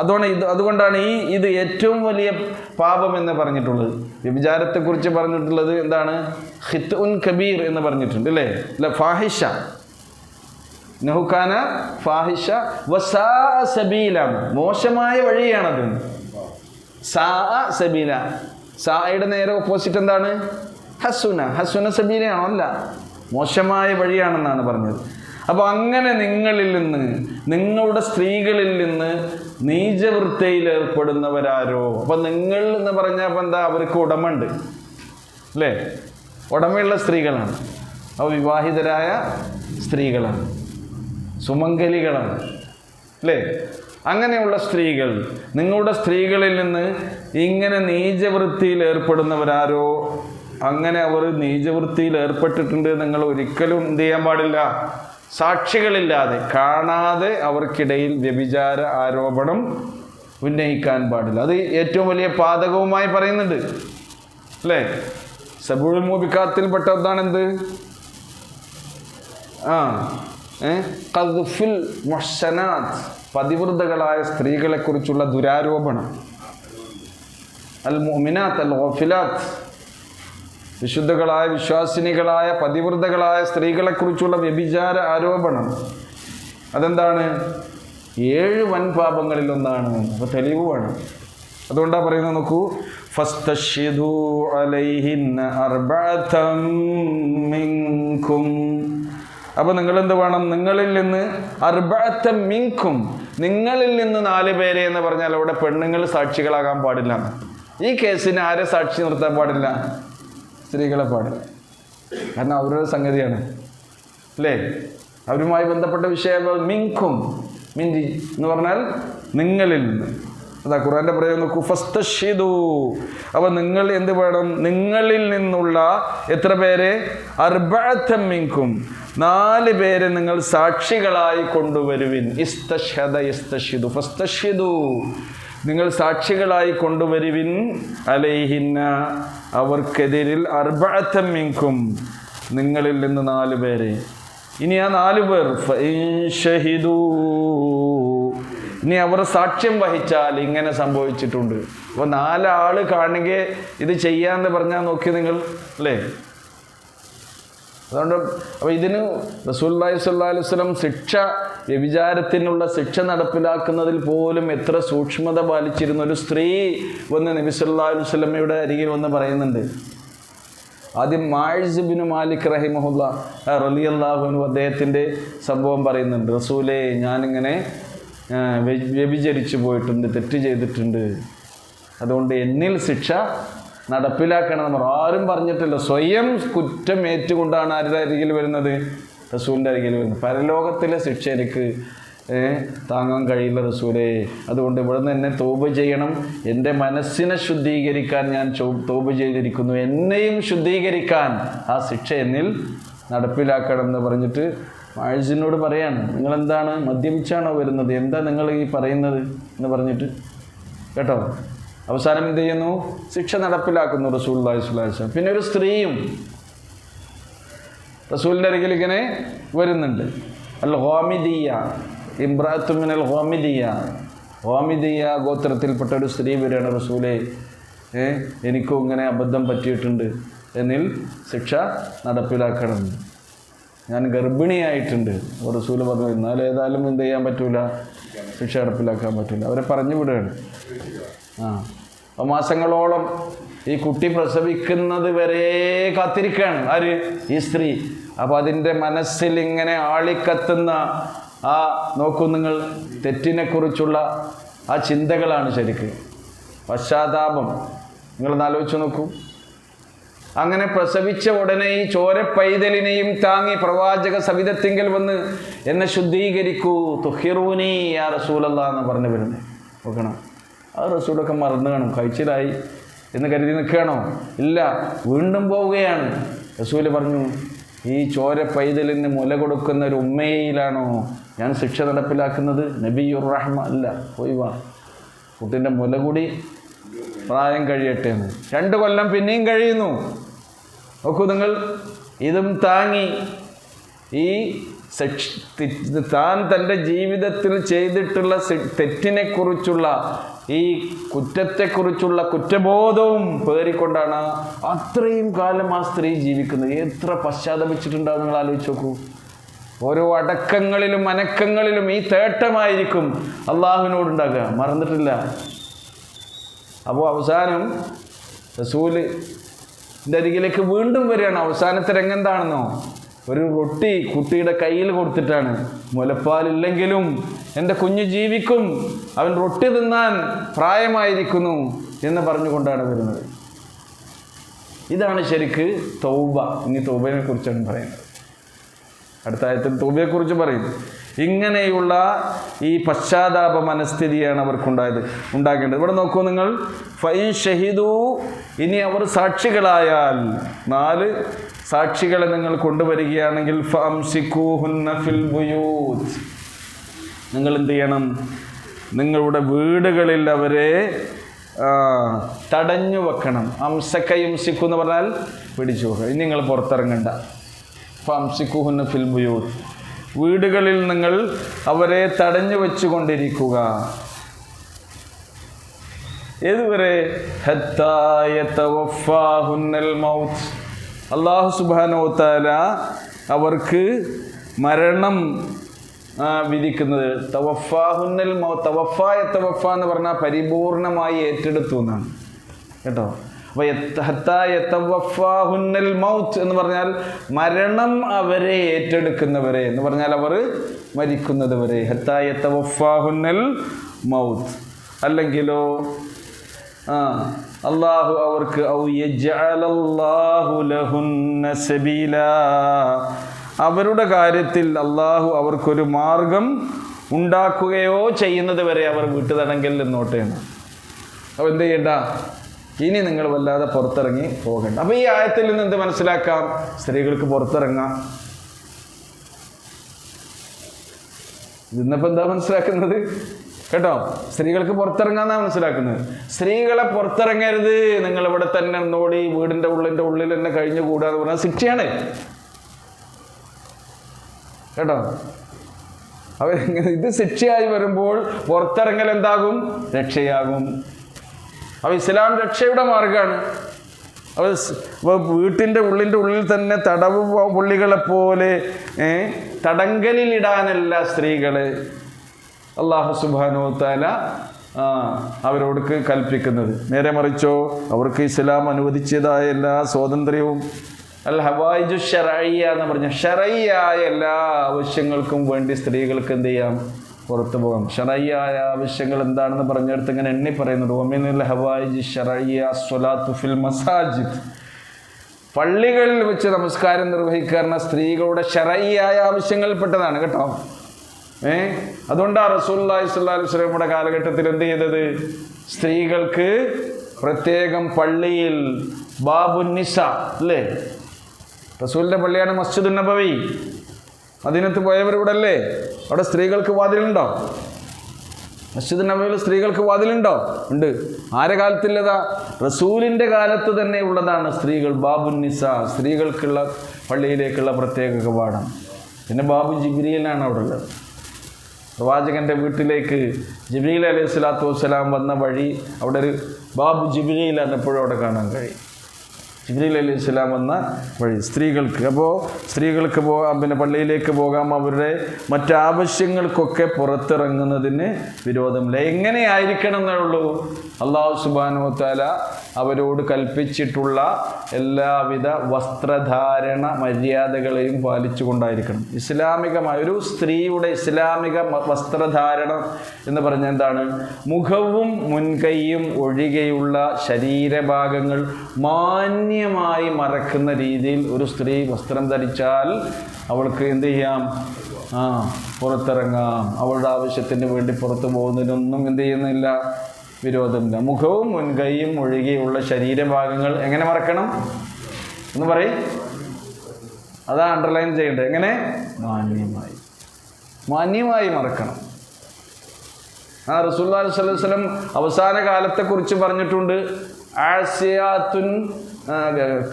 അതുകൊണ്ടാണ് ഇത് ഏറ്റവും വലിയ പാപം എന്ന് പറഞ്ഞിട്ടുള്ളത്. വ്യഭിചാരത്തെക്കുറിച്ച് പറഞ്ഞിട്ടുള്ളത് എന്താണ്? ഖിത്ഉൻ കബീർ എന്ന് പറഞ്ഞിട്ടുണ്ട് അല്ലേ? ഫാഹിഷ, നഹുകാന ഫാഹിഷ വസാഅ സബീല, മോശമായ വഴിയാണത്. സാഅ സബീല, സാഅയുടെ നേരെ ഓപ്പോസിറ്റ് എന്താണ്? ഹസുന സബീലയാണോ? അല്ല, മോശമായ വഴിയാണെന്നാണ് പറഞ്ഞത്. അപ്പോൾ അങ്ങനെ നിങ്ങളിൽ നിന്ന്, നിങ്ങളുടെ സ്ത്രീകളിൽ നിന്ന് നീചവൃത്തിയിൽ ഏർപ്പെടുന്നവരാരോ. അപ്പം നിങ്ങൾ എന്ന് പറഞ്ഞാൽ അപ്പം എന്താ? അവർക്ക് ഉടമയുണ്ട് അല്ലേ? ഉടമയുള്ള സ്ത്രീകളാണ്. അവ വിവാഹിതരായ സ്ത്രീകളാണ്, സുമംഗലികളാണ് അല്ലേ? അങ്ങനെയുള്ള സ്ത്രീകൾ, നിങ്ങളുടെ സ്ത്രീകളിൽ നിന്ന് ഇങ്ങനെ നീചവൃത്തിയിൽ ഏർപ്പെടുന്നവരാരോ, അങ്ങനെ അവർ നീചവൃത്തിയിൽ ഏർപ്പെട്ടിട്ടുണ്ട് നിങ്ങൾ ഒരിക്കലും എന്ത് ചെയ്യാൻ പാടില്ല? സാക്ഷികളില്ലാതെ, കാണാതെ അവർക്കിടയിൽ വ്യഭിചാര ആരോപണം ഉന്നയിക്കാൻ പാടില്ല. അത് ഏറ്റവും വലിയ പാതകവുമായി പറയുന്നുണ്ട് അല്ലേ? സബൂൽ മൂബിക്കാത്തിൽപ്പെട്ട ഒന്നാണെന്ത്? ഖദ്ഫുൽ മുഹ്സനാത്ത്, പതിവൃതകളായ സ്ത്രീകളെക്കുറിച്ചുള്ള ദുരാരോപണം. അൽ മുഅ്മിനാത്ത് അൽ ഗാഫിലാത്ത്, വിശുദ്ധകളായ വിശ്വാസിനികളായ പതിവൃതകളായ സ്ത്രീകളെക്കുറിച്ചുള്ള വ്യഭിചാര ആരോപണം. അതെന്താണ്? 7 വൻപാപങ്ങളിലൊന്നാണ്. അപ്പോൾ തെളിവ് വേണം. അതുകൊണ്ടാണ് പറയുന്നത്, നോക്കൂ, ഫസ്തശ്ഹിദൂ അലൈഹിന്ന അർബഅതം മിൻകും. അപ്പോൾ നിങ്ങളെന്ത് വേണം? നിങ്ങളിൽ നിന്ന് അർബഅതം മിൻകും, നിങ്ങളിൽ നിന്ന് 4 പേരെ എന്ന് പറഞ്ഞാൽ അവിടെ പെണ്ണുങ്ങൾ സാക്ഷികളാകാൻ പാടില്ല. ഈ കേസിന് ആരെ സാക്ഷി നിർത്താൻ പാടില്ല? സ്ത്രീകളെ പാടില്ല. കാരണം അവരുടെ സംഗതിയാണ്, അല്ലേ? അവരുമായി ബന്ധപ്പെട്ട വിഷയങ്ങൾ. മിൻകും, മിൻജി എന്ന് പറഞ്ഞാൽ നിങ്ങളിൽ നിന്ന്. അതാ ഖുർആന്റെ പ്രയോഗം നോക്കൂ, ഫസ്തശ്ഹിദൂ. അപ്പോൾ നിങ്ങൾ എന്ത് വേണം? നിങ്ങളിൽ നിന്നുള്ള എത്ര പേരെ? അർബഅതം മിൻകും, 4 പേരെ നിങ്ങൾ സാക്ഷികളായി കൊണ്ടുവരുവിൻ. ഇസ്തശ്ഹദ യസ്തശ്ഹിദു, ഫസ്തശ്ഹിദൂ, നിങ്ങൾ സാക്ഷികളായി കൊണ്ടുവരുവിൻ. അലൈഹിന്ന, അവർക്കെതിരിൽ. അർബഅതം മിൻകും, നിങ്ങളിൽ നിന്ന് 4 പേരെ. ഇനി ആ 4 പേർ ഫഇൻ ഷഹിദൂ, ഇനി അവർ സാക്ഷ്യം വഹിച്ചാൽ ഇങ്ങനെ സംഭവിച്ചിട്ടുണ്ട്. അപ്പോൾ 4 ആള് കാണുക ഇത് ചെയ്യാന്ന് പറഞ്ഞാൽ നോക്കി നിങ്ങൾ, അല്ലേ? അതുകൊണ്ട് അപ്പോൾ ഇതിന് റസൂലുള്ളാഹി സ്വല്ലല്ലാഹു അലൈഹി വസല്ലം ശിക്ഷ, വ്യഭിചാരത്തിനുള്ള ശിക്ഷ നടപ്പിലാക്കുന്നതിൽ പോലും എത്ര സൂക്ഷ്മത പാലിച്ചിരുന്ന ഒരു സ്ത്രീ വന്ന് നബി സല്ലല്ലാഹു അലൈഹി വസല്ലമയുടെ അരികിൽ വന്ന് പറയുന്നുണ്ട്. ആദ്യം മാഇസ് ബിൻ മാലിക് റളിയല്ലാഹു അൻഹു അദ്ദേഹത്തിൻ്റെ സംഭവം പറയുന്നുണ്ട്. റസൂലേ, ഞാനിങ്ങനെ വ്യഭിചരിച്ചു പോയിട്ടുണ്ട്, തെറ്റ് ചെയ്തിട്ടുണ്ട്, അതുകൊണ്ട് എന്നിൽ ശിക്ഷ നടപ്പിലാക്കണം. നമ്മൾ ആരും പറഞ്ഞിട്ടില്ല, സ്വയം കുറ്റം ഏറ്റുകൊണ്ടാണ് ആരുടെ അരികിൽ വരുന്നത്? റസൂലിൻ്റെ അരികിൽ വരുന്നത്. പരലോകത്തിലെ ശിക്ഷ എനിക്ക് താങ്ങാൻ കഴിയില്ല റസൂലേ, അതുകൊണ്ട് ഇവിടെ നിന്ന് എന്നെ തൗബ ചെയ്യണം. എൻ്റെ മനസ്സിനെ ശുദ്ധീകരിക്കാൻ ഞാൻ തൗബ ചെയ്തിരിക്കുന്നു, എന്നെയും ശുദ്ധീകരിക്കാൻ ആ ശിക്ഷ എന്നിൽ നടപ്പിലാക്കണം എന്ന് പറഞ്ഞിട്ട് മാഇസിനോട് പറയാണ്, നിങ്ങളെന്താണ് മദ്യപിച്ചാണോ വരുന്നത്? എന്താ നിങ്ങൾ ഈ പറയുന്നത് എന്ന് പറഞ്ഞിട്ട് കേട്ടോ. അവസാനം എന്ത് ചെയ്യുന്നു? ശിക്ഷ നടപ്പിലാക്കുന്നു റസൂലുള്ളാഹി സ്വല്ലല്ലാഹു അലൈഹി വസല്ലം. പിന്നെ ഒരു സ്ത്രീയും റസൂലിൻ്റെ അരികിൽ ഇങ്ങനെ വരുന്നുണ്ട്. അൽ ഗാമിദിയ, ഇംറഅത്തു മിനൽ ഗാമിദിയ, ഗാമിദിയ ഗോത്രത്തിൽപ്പെട്ട ഒരു സ്ത്രീ വരികയാണ്. റസൂലേ, എനിക്കും ഇങ്ങനെ അബദ്ധം പറ്റിയിട്ടുണ്ട്, എന്നിൽ ശിക്ഷ നടപ്പിലാക്കണം, ഞാൻ ഗർഭിണിയായിട്ടുണ്ട്. റസൂല് പറഞ്ഞു, എന്നാൽ ഏതായാലും എന്ത് ചെയ്യാൻ പറ്റൂല, ശിക്ഷ നടപ്പിലാക്കാൻ പറ്റില്ല. അവരെ പറഞ്ഞു വിടുകയാണ്. മാസങ്ങളോളം ഈ കുട്ടി പ്രസവിക്കുന്നത് വരെ കാത്തിരിക്കുകയാണ്. ആര്? ഈ സ്ത്രീ. അപ്പോൾ അതിൻ്റെ മനസ്സിൽ ഇങ്ങനെ ആളിക്കത്തുന്ന ആ, നോക്കൂ നിങ്ങൾ, തെറ്റിനെക്കുറിച്ചുള്ള ആ ചിന്തകളാണ് ശരിക്ക് പശ്ചാത്താപം. നിങ്ങളൊന്ന് ആലോചിച്ച് നോക്കൂ. അങ്ങനെ പ്രസവിച്ച ഉടനെ ഈ ചോര പൈതലിനെയും താങ്ങി പ്രവാചക സവിധത്തിങ്കൽ വന്ന്, എന്നെ ശുദ്ധീകരിക്കൂ, തുഹിറൂനി യാ റസൂലല്ലാഹ് എന്ന് പറഞ്ഞു വരുന്നത് നോക്കണം. ആ റസൂലൊക്കെ മറന്നു കാണും, കഴിച്ചിലായി എന്ന് കരുതി നിൽക്കുകയാണോ? ഇല്ല, വീണ്ടും പോവുകയാണ്. റസൂല് പറഞ്ഞു, ഈ ചോര പൈതലിന് മുല കൊടുക്കുന്ന ഒരു ഉമ്മയിലാണോ ഞാൻ ശിക്ഷ നടപ്പിലാക്കുന്നത്? നബിയുർ റഹ്മ അല്ല, പോയി വാ, കുട്ടിൻ്റെ മുല കൂടി പ്രായം കഴിയട്ടെ എന്ന്. 2 കൊല്ലം പിന്നെയും കഴിയുന്നു. നോക്കൂ നിങ്ങൾ, ഇതും താങ്ങി ഈ താൻ തൻ്റെ ജീവിതത്തിൽ ചെയ്തിട്ടുള്ള തെറ്റിനെക്കുറിച്ചുള്ള ഈ കുറ്റത്തെക്കുറിച്ചുള്ള കുറ്റബോധവും പേറിക്കൊണ്ടാണ് അത്രയും കാലം ആ സ്ത്രീ ജീവിക്കുന്നത്. എത്ര പശ്ചാത്തപിച്ചിട്ടുണ്ടാവും നിങ്ങൾ ആലോചിച്ച് നോക്കൂ. ഓരോ അടക്കങ്ങളിലും അനക്കങ്ങളിലും ഈ തേട്ടമായിരിക്കും അള്ളാഹുവിനോടുണ്ടാകുക, മറന്നിട്ടില്ല. അപ്പോൾ അവസാനം റസൂലിൻ്റെ അരികിലേക്ക് വീണ്ടും വരികയാണ്. അവസാനത്തെ രംഗം എന്താണെന്നോ? ഒരു റൊട്ടി കുട്ടിയുടെ കയ്യിൽ കൊടുത്തിട്ടാണ്, മുലപ്പാലില്ലെങ്കിലും എൻ്റെ കുഞ്ഞ് ജീവിക്കും, അവൻ റൊട്ടി തിന്നാൻ പ്രായമായിരിക്കുന്നു എന്ന് പറഞ്ഞുകൊണ്ടാണ് വരുന്നത്. ഇതാണ് ശരിക്ക് തൗബ. ഇനി തൗബയെ കുറിച്ചാണ് പറയുന്നത്. അടുത്ത ആയത്തിൽ തൗബയെക്കുറിച്ച് പറയും. ഇങ്ങനെയുള്ള ഈ പശ്ചാത്താപ മനസ്ഥിതിയാണ് ഉണ്ടാകേണ്ടത്. ഇവിടെ നോക്കൂ നിങ്ങൾ, ഫൈൻ ഷഹിദു, ഇനി അവർ സാക്ഷികളായാൽ, 4 സാക്ഷികളെ നിങ്ങൾ കൊണ്ടുവരികയാണെങ്കിൽ, ഫംസികൂഹുന്ന ഫിൽ ബുയൂത്ത്, നിങ്ങൾ എന്ത് ചെയ്യണം? നിങ്ങളുടെ വീടുകളിൽ അവരെ തടഞ്ഞു വെക്കണം. അംസക്കയുംസിക്കു എന്ന് പറഞ്ഞാൽ പിടിച്ചു വെക്കണം. ഇനി നിങ്ങൾ പുറത്തിറങ്ങണ്ട. ഫംസികൂഹുന്ന ഫിൽ ബുയൂത്ത്, വീടുകളിൽ നിങ്ങൾ അവരെ തടഞ്ഞു വെച്ചുകൊണ്ടിരിക്കുക. ഏതുവരെ? ഹത്താ യതവഫാഹുന്നൽ മൗത്ത്. അല്ലാഹു സുബ്ഹാനഹു വ തആല അവർക്ക് മരണം വിധിക്കുന്നത്. തവഫാഹുന്നൽ മൗത്ത്, തവഫ എന്ന് പറഞ്ഞാൽ പരിപൂർണമായി ഏറ്റെടുത്തു എന്നാണ് കേട്ടോ. അപ്പോൾ ഹത്താ യതവഫാഹുന്നൽ മൗത്ത് എന്ന് പറഞ്ഞാൽ മരണം അവരെ ഏറ്റെടുക്കുന്നവരെ എന്ന് പറഞ്ഞാൽ അവർ മരിക്കുന്നത് വരെ. ഹത്താ യതവഫാഹുന്നൽ മൗത്ത്. അല്ലെങ്കിലോ അല്ലാഹു അവർക്ക് ഔ യജ്അലല്ലാഹു ലഹുന്ന സബീലാ, അവരുടെ കാര്യത്തിൽ അല്ലാഹു അവർക്കൊരു മാർഗം ഉണ്ടാക്കുകയോ ചെയ്യുന്നത് വരെ അവർ വീട്ടുതടങ്കലിൽ നിന്നോട്ടെയാണ്. അപ്പോൾ എന്ത് ചെയ്യണ്ട? ഇനി നിങ്ങൾ വല്ലാതെ പുറത്തിറങ്ങി പോകണ്ട. അപ്പോൾ ഈ ആയത്തിൽ നിന്ന് എന്ത് മനസ്സിലാക്കാം? സ്ത്രീകൾക്ക് പുറത്തിറങ്ങാം. ഇന്നിപ്പോൾ എന്താ മനസ്സിലാക്കുന്നത് കേട്ടോ? സ്ത്രീകൾക്ക് പുറത്തിറങ്ങാന്നാണ് മനസ്സിലാക്കുന്നത്. സ്ത്രീകളെ പുറത്തിറങ്ങരുത്, നിങ്ങൾ ഇവിടെ തന്നെ നോടി വീടിൻ്റെ ഉള്ളിൽ തന്നെ കഴിഞ്ഞു കൂടാന്ന് പറഞ്ഞാൽ ശിക്ഷയാണ് കേട്ടോ. അവരിങ്ങനെ ഇത് ശിക്ഷയായി വരുമ്പോൾ പുറത്തിറങ്ങൽ എന്താകും? രക്ഷയാകും. അപ്പോൾ ഇസ്ലാം രക്ഷയുടെ മാർഗമാണ്. അപ്പോൾ വീട്ടിൻ്റെ ഉള്ളിൽ തന്നെ തടവ് പുള്ളികളെ പോലെ തടങ്കലിലിടാനല്ല സ്ത്രീകളെ അല്ലാഹു സുബ്ഹാനഹു വ തആല അവരോട് കൽപ്പിക്കുന്നത്. നേരെ മറിച്ചോ അവർക്ക് ഇസ്ലാം അനുവദിച്ചതായ എല്ലാ സ്വാതന്ത്ര്യവും അൽ ഹവായിജു ശർഇയ്യ എന്ന് പറഞ്ഞ ശർഇയ്യായ എല്ലാ ആവശ്യങ്ങൾക്കും വേണ്ടി സ്ത്രീകൾക്ക് എന്ത് ചെയ്യാം? പുറത്തു പോകാം. ശർഇയ്യായ ആവശ്യങ്ങൾ എന്താണെന്ന് പറഞ്ഞെടുത്ത് ഇങ്ങനെ എണ്ണി പറയുന്നുണ്ട്. വമിനൽ ഹവായിജി ശർഇയ്യ അസ്സലാത്തു ഫിൽ മസാജിദ്, പള്ളികളിൽ വെച്ച് നമസ്കാരം നിർവഹിക്കുന്ന സ്ത്രീകളുടെ ശർഇയ്യായ ആവശ്യങ്ങളിൽപ്പെട്ടതാണ് കേട്ടോ. അതുകൊണ്ടാണ് റസൂലുള്ളാഹി സ്വല്ലല്ലാഹു അലൈഹി വസല്ലമയുടെ കാലഘട്ടത്തിൽ എന്ത് ചെയ്തത്? സ്ത്രീകൾക്ക് പ്രത്യേകം പള്ളിയിൽ ബാബുന്നിസ അല്ലേ, റസൂലിൻ്റെ പള്ളിയാണ് മസ്ജിദുൻ നബവി. മദീനത്ത് പോയവരിവിടെ അല്ലേ, അവിടെ സ്ത്രീകൾക്ക് വാതിലുണ്ടോ? മസ്ജിദുൻ നബവിയിൽ സ്ത്രീകൾക്ക് വാതിലുണ്ടോ? ഉണ്ട്. ആരെ കാലത്തില്ലതാ? റസൂലിൻ്റെ കാലത്ത് തന്നെ ഉള്ളതാണ് സ്ത്രീകൾ. ബാബുന്നിസ, സ്ത്രീകൾക്കുള്ള പള്ളിയിലേക്കുള്ള പ്രത്യേക കവാടം. പിന്നെ ബാബു ജിബ്രീലാണ് അവിടെ ഉള്ളത്. പ്രവാചകൻ്റെ വീട്ടിലേക്ക് ജിബ്രീൽ അലൈഹി സ്വലാത്തു വസ്സലാം വന്ന വഴി അവിടെ ഒരു ബാബു ജിബ്രീലാണ് എപ്പോഴും അവിടെ കാണാൻ കഴിയും. ജിബ്രീൽ അലൈഹി സ്വലാം വന്ന വഴി സ്ത്രീകൾക്ക്. അപ്പോൾ സ്ത്രീകൾക്ക് പിന്നെ പള്ളിയിലേക്ക് പോകാം. അവരുടെ മറ്റാവശ്യങ്ങൾക്കൊക്കെ പുറത്തിറങ്ങുന്നതിന് വിരോധമില്ല. എങ്ങനെയായിരിക്കണം എന്നേ ഉള്ളൂ? അല്ലാഹു സുബ്ഹാനഹു വ തആല അവരോട് കൽപ്പിച്ചിട്ടുള്ള എല്ലാവിധ വസ്ത്രധാരണ മര്യാദകളെയും പാലിച്ചുകൊണ്ടായിരിക്കണം. ഇസ്ലാമികമായ ഒരു സ്ത്രീയുടെ ഇസ്ലാമിക വസ്ത്രധാരണം എന്ന് പറഞ്ഞാൽ എന്താണ്? മുഖവും മുൻകൈയും ഒഴികെയുള്ള ശരീരഭാഗങ്ങൾ മാന്യമായി മറക്കുന്ന രീതിയിൽ ഒരു സ്ത്രീ വസ്ത്രം ധരിച്ചാൽ അവൾക്ക് എന്ത് ചെയ്യാം? പുറത്തിറങ്ങാം. അവളുടെ ആവശ്യത്തിന് വേണ്ടി പുറത്തു പോകുന്നതിനൊന്നും എന്ത് ചെയ്യുന്നില്ല? വിരോധമില്ല. മുഖവും മുൻകൈയും ഒഴികെയുള്ള ശരീരഭാഗങ്ങൾ എങ്ങനെ മറക്കണം എന്ന് പറയും? അതാ അണ്ടർലൈൻ ചെയ്യേണ്ടത്. എങ്ങനെ? മാന്യമായി മറക്കണം. റസൂലുള്ളാഹി സ്വല്ലല്ലാഹു അലൈഹി വസല്ലം അവസാന കാലത്തെക്കുറിച്ച് പറഞ്ഞിട്ടുണ്ട്. ആസിയാത്തുൻ,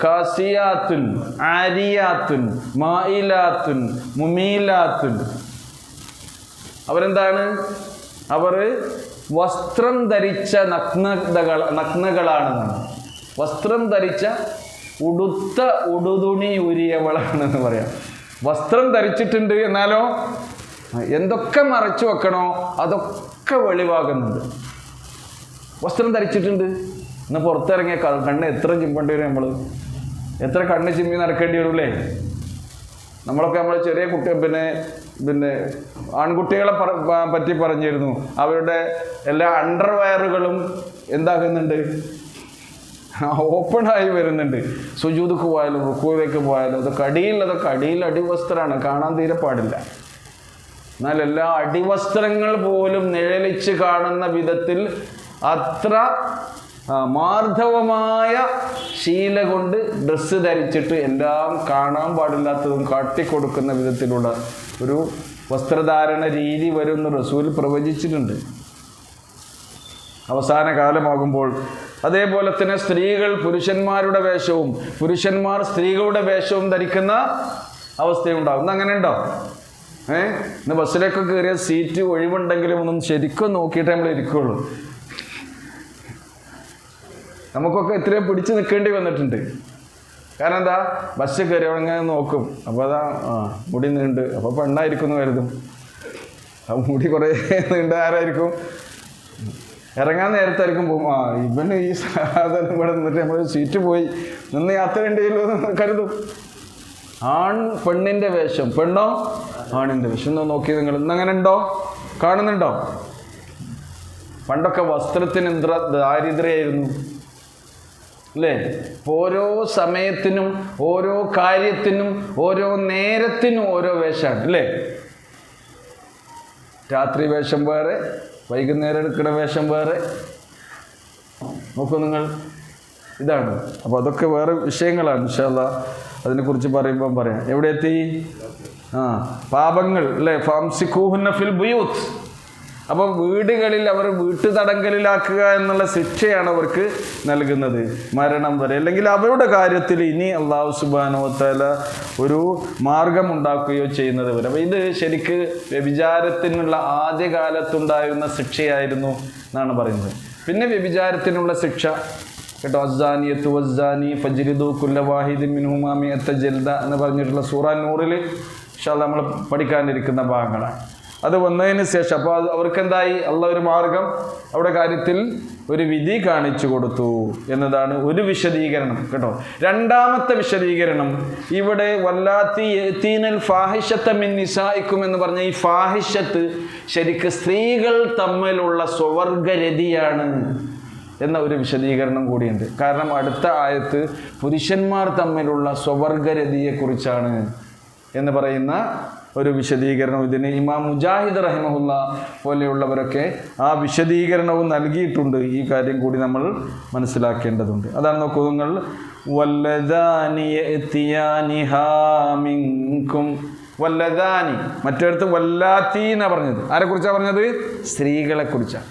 കാസിയാത്തുൻ, ആരിയാത്തുൻ, മായിലാത്തുൻ, മുമീലാത്തുൻ. അവരെന്താണ്? അവർ വസ്ത്രം ധരിച്ച നഗ്നകളാണെന്നാണ്. വസ്ത്രം ധരിച്ച ഉടുത്ത ഉടുതുണി ഊരിയവളാണെന്ന് പറയാം. വസ്ത്രം ധരിച്ചിട്ടുണ്ട്, എന്നാലോ എന്തൊക്കെ മറച്ചു വെക്കണോ അതൊക്കെ വെളിവാകുന്നുണ്ട്. വസ്ത്രം ധരിച്ചിട്ടുണ്ട്, എന്നാൽ പുറത്തിറങ്ങിയ കണ്ണ് എത്ര ചിമ്പേണ്ടി വരും? നമ്മൾ എത്ര കണ്ണ് ചിമ്മി നടക്കേണ്ടി വരും അല്ലേ? നമ്മളൊക്കെ ചെറിയ കുട്ടി പിന്നെ ആൺകുട്ടികളെ പറ്റി പറഞ്ഞിരുന്നു. അവരുടെ എല്ലാ അണ്ടർവെയറുകളും എന്താകുന്നുണ്ട്? ഓപ്പണായി വരുന്നുണ്ട്. സുജൂദുക്ക് പോയാലും റുക്കൂലേക്ക് പോയാലും അതൊക്കെ അടിയിൽ അടിവസ്ത്രമാണ്, കാണാൻ തീരെ പാടില്ല. എന്നാൽ എല്ലാ അടിവസ്ത്രങ്ങൾ പോലും നിഴലിച്ച് കാണുന്ന വിധത്തിൽ അത്ര മാർദ്ദവമായ ശീല കൊണ്ട് ഡ്രസ്സ് ധരിച്ചിട്ട് എല്ലാം കാണാൻ പാടില്ലാത്തതും കാട്ടിക്കൊടുക്കുന്ന വിധത്തിലുള്ള ഒരു വസ്ത്രധാരണ രീതി വരുമെന്ന് റസൂൽ പ്രവചിച്ചിട്ടുണ്ട് അവസാന കാലമാകുമ്പോൾ. അതേപോലെ തന്നെ സ്ത്രീകൾ പുരുഷന്മാരുടെ വേഷവും പുരുഷന്മാർ സ്ത്രീകളുടെ വേഷവും ധരിക്കുന്ന അവസ്ഥയുണ്ടാകും. അങ്ങനെ ഉണ്ടോ? ഇന്ന് ബസ്സിലേക്കൊക്കെ കയറിയ സീറ്റ് ഒഴിവുണ്ടെങ്കിലും ഒന്നും ശരിക്കും നോക്കിയിട്ടേ നമ്മൾ ഇരിക്കുള്ളൂ. നമുക്കൊക്കെ ഇത്രയും പിടിച്ചു നിൽക്കേണ്ടി വന്നിട്ടുണ്ട്. കാരണം എന്താ, ബസ് കയറി അങ്ങനെ നോക്കും, അപ്പോൾ അതാ മുടി നീണ്ട്, അപ്പോൾ പെണ്ണായിരിക്കും എന്ന് കരുതും. ആ മുടി കുറേ നീണ്ട ആരായിരിക്കും, ഇറങ്ങാൻ നേരത്തായിരിക്കും പോകും, ഇവന് ഈ സാധനം ഇവിടെ നിന്നിട്ട് നമ്മൾ സീറ്റ് പോയി നിന്ന് യാത്ര ഉണ്ടെങ്കിലോ എന്ന് കരുതും. ആൺ പെണ്ണിൻ്റെ വേഷം, പെണ്ണോ ആണിൻ്റെ വേഷം. ഒന്ന് നോക്കി നിങ്ങൾ ഇന്നങ്ങനെ ഉണ്ടോ, കാണുന്നുണ്ടോ? പണ്ടൊക്കെ വസ്ത്രത്തിന് എന്ത്ര ദാരിദ്ര്യമായിരുന്നു അല്ലേ? ഓരോ സമയത്തിനും ഓരോ കാര്യത്തിനും ഓരോ നേരത്തിനും ഓരോ വേഷമാണ് അല്ലേ? രാത്രി വേഷം വേറെ, വൈകുന്നേരം എടുക്കുന്ന വേഷം വേറെ. നോക്കൂ നിങ്ങൾ, ഇതാണ്. അപ്പോൾ അതൊക്കെ വേറെ വിഷയങ്ങളാണ്. ഇൻഷാ അല്ലാഹ് അതിനെക്കുറിച്ച് പറയുമ്പം പറയാം. എവിടെ എത്തി? പാപങ്ങൾ അല്ലേ? ഫംസിഖൂഹുന്ന ഫിൽ ബുയൂത്ത്. അപ്പോൾ വീടുകളിൽ അവർ വീട്ടുതടങ്കലിലാക്കുക എന്നുള്ള ശിക്ഷയാണ് അവർക്ക് നൽകുന്നത്, മരണം വരെ. അല്ലെങ്കിൽ അവരുടെ കാര്യത്തിൽ ഇനി അല്ലാഹു സുബ്ഹാനഹു വ തആല ഒരു മാർഗമുണ്ടാക്കുകയോ ചെയ്യുന്നത് വരെ. അപ്പോൾ ഇത് ശരിക്ക് വ്യഭിചാരത്തിനുള്ള ആദ്യകാലത്തുണ്ടായിരുന്ന ശിക്ഷയായിരുന്നു എന്നാണ് പറയുന്നത്. പിന്നെ വ്യഭിചാരത്തിനുള്ള ശിക്ഷ കേട്ടോ, അസ്സാനിയത്തു വസ്സാനി ഫജ്ലിദു കുല്ല വാഹിദിൻ മിൻഹുമാ മിഅത്ത ജൽദ എന്ന് പറഞ്ഞിട്ടുള്ള സൂറ നൂറിൽ ഇൻഷാ അല്ലാഹ് നമ്മൾ പഠിക്കാനിരിക്കുന്ന ഭാഗങ്ങളാണ്. അത് വന്നതിന് ശേഷം അപ്പോൾ അവർക്കെന്തായി? അള്ളാഹ് ഒരു മാർഗം അവിടെ കാര്യത്തിൽ ഒരു വിധി കാണിച്ചു കൊടുത്തു എന്നതാണ് ഒരു വിശദീകരണം കേട്ടോ. രണ്ടാമത്തെ വിശദീകരണം ഇവിടെ വല്ലാത്തി യതീനൽ ഫാഹിഷത്ത മിൻ നിസായിക്കും എന്ന് പറഞ്ഞ ഈ ഫാഹിഷത്ത് ശരിക്ക് സ്ത്രീകൾ തമ്മിലുള്ള സ്വവർഗരതിയാണ് എന്ന ഒരു വിശദീകരണം കൂടിയുണ്ട്. കാരണം അടുത്ത ആയത്ത് പുരുഷന്മാർ തമ്മിലുള്ള സ്വവർഗരതിയെക്കുറിച്ചാണ് എന്ന് പറയുന്ന ഒരു വിശദീകരണം ഇതിന് ഇമാം മുജാഹിദ് റഹിമഹുല്ല പോലെയുള്ളവരൊക്കെ ആ വിശദീകരണവും നൽകിയിട്ടുണ്ട്. ഈ കാര്യം കൂടി നമ്മൾ മനസ്സിലാക്കേണ്ടതുണ്ട്. അതാണ് നോക്കൂ നിങ്ങൾ, വല്ലദാനി യഅതിയാനിഹാ മിൻകും. വല്ലദാനി മറ്റേടത്ത് വല്ലാത്തി എന്നാണ് പറഞ്ഞത്. ആരെക്കുറിച്ചാണ് പറഞ്ഞത്? സ്ത്രീകളെ കുറിച്ചാണ്.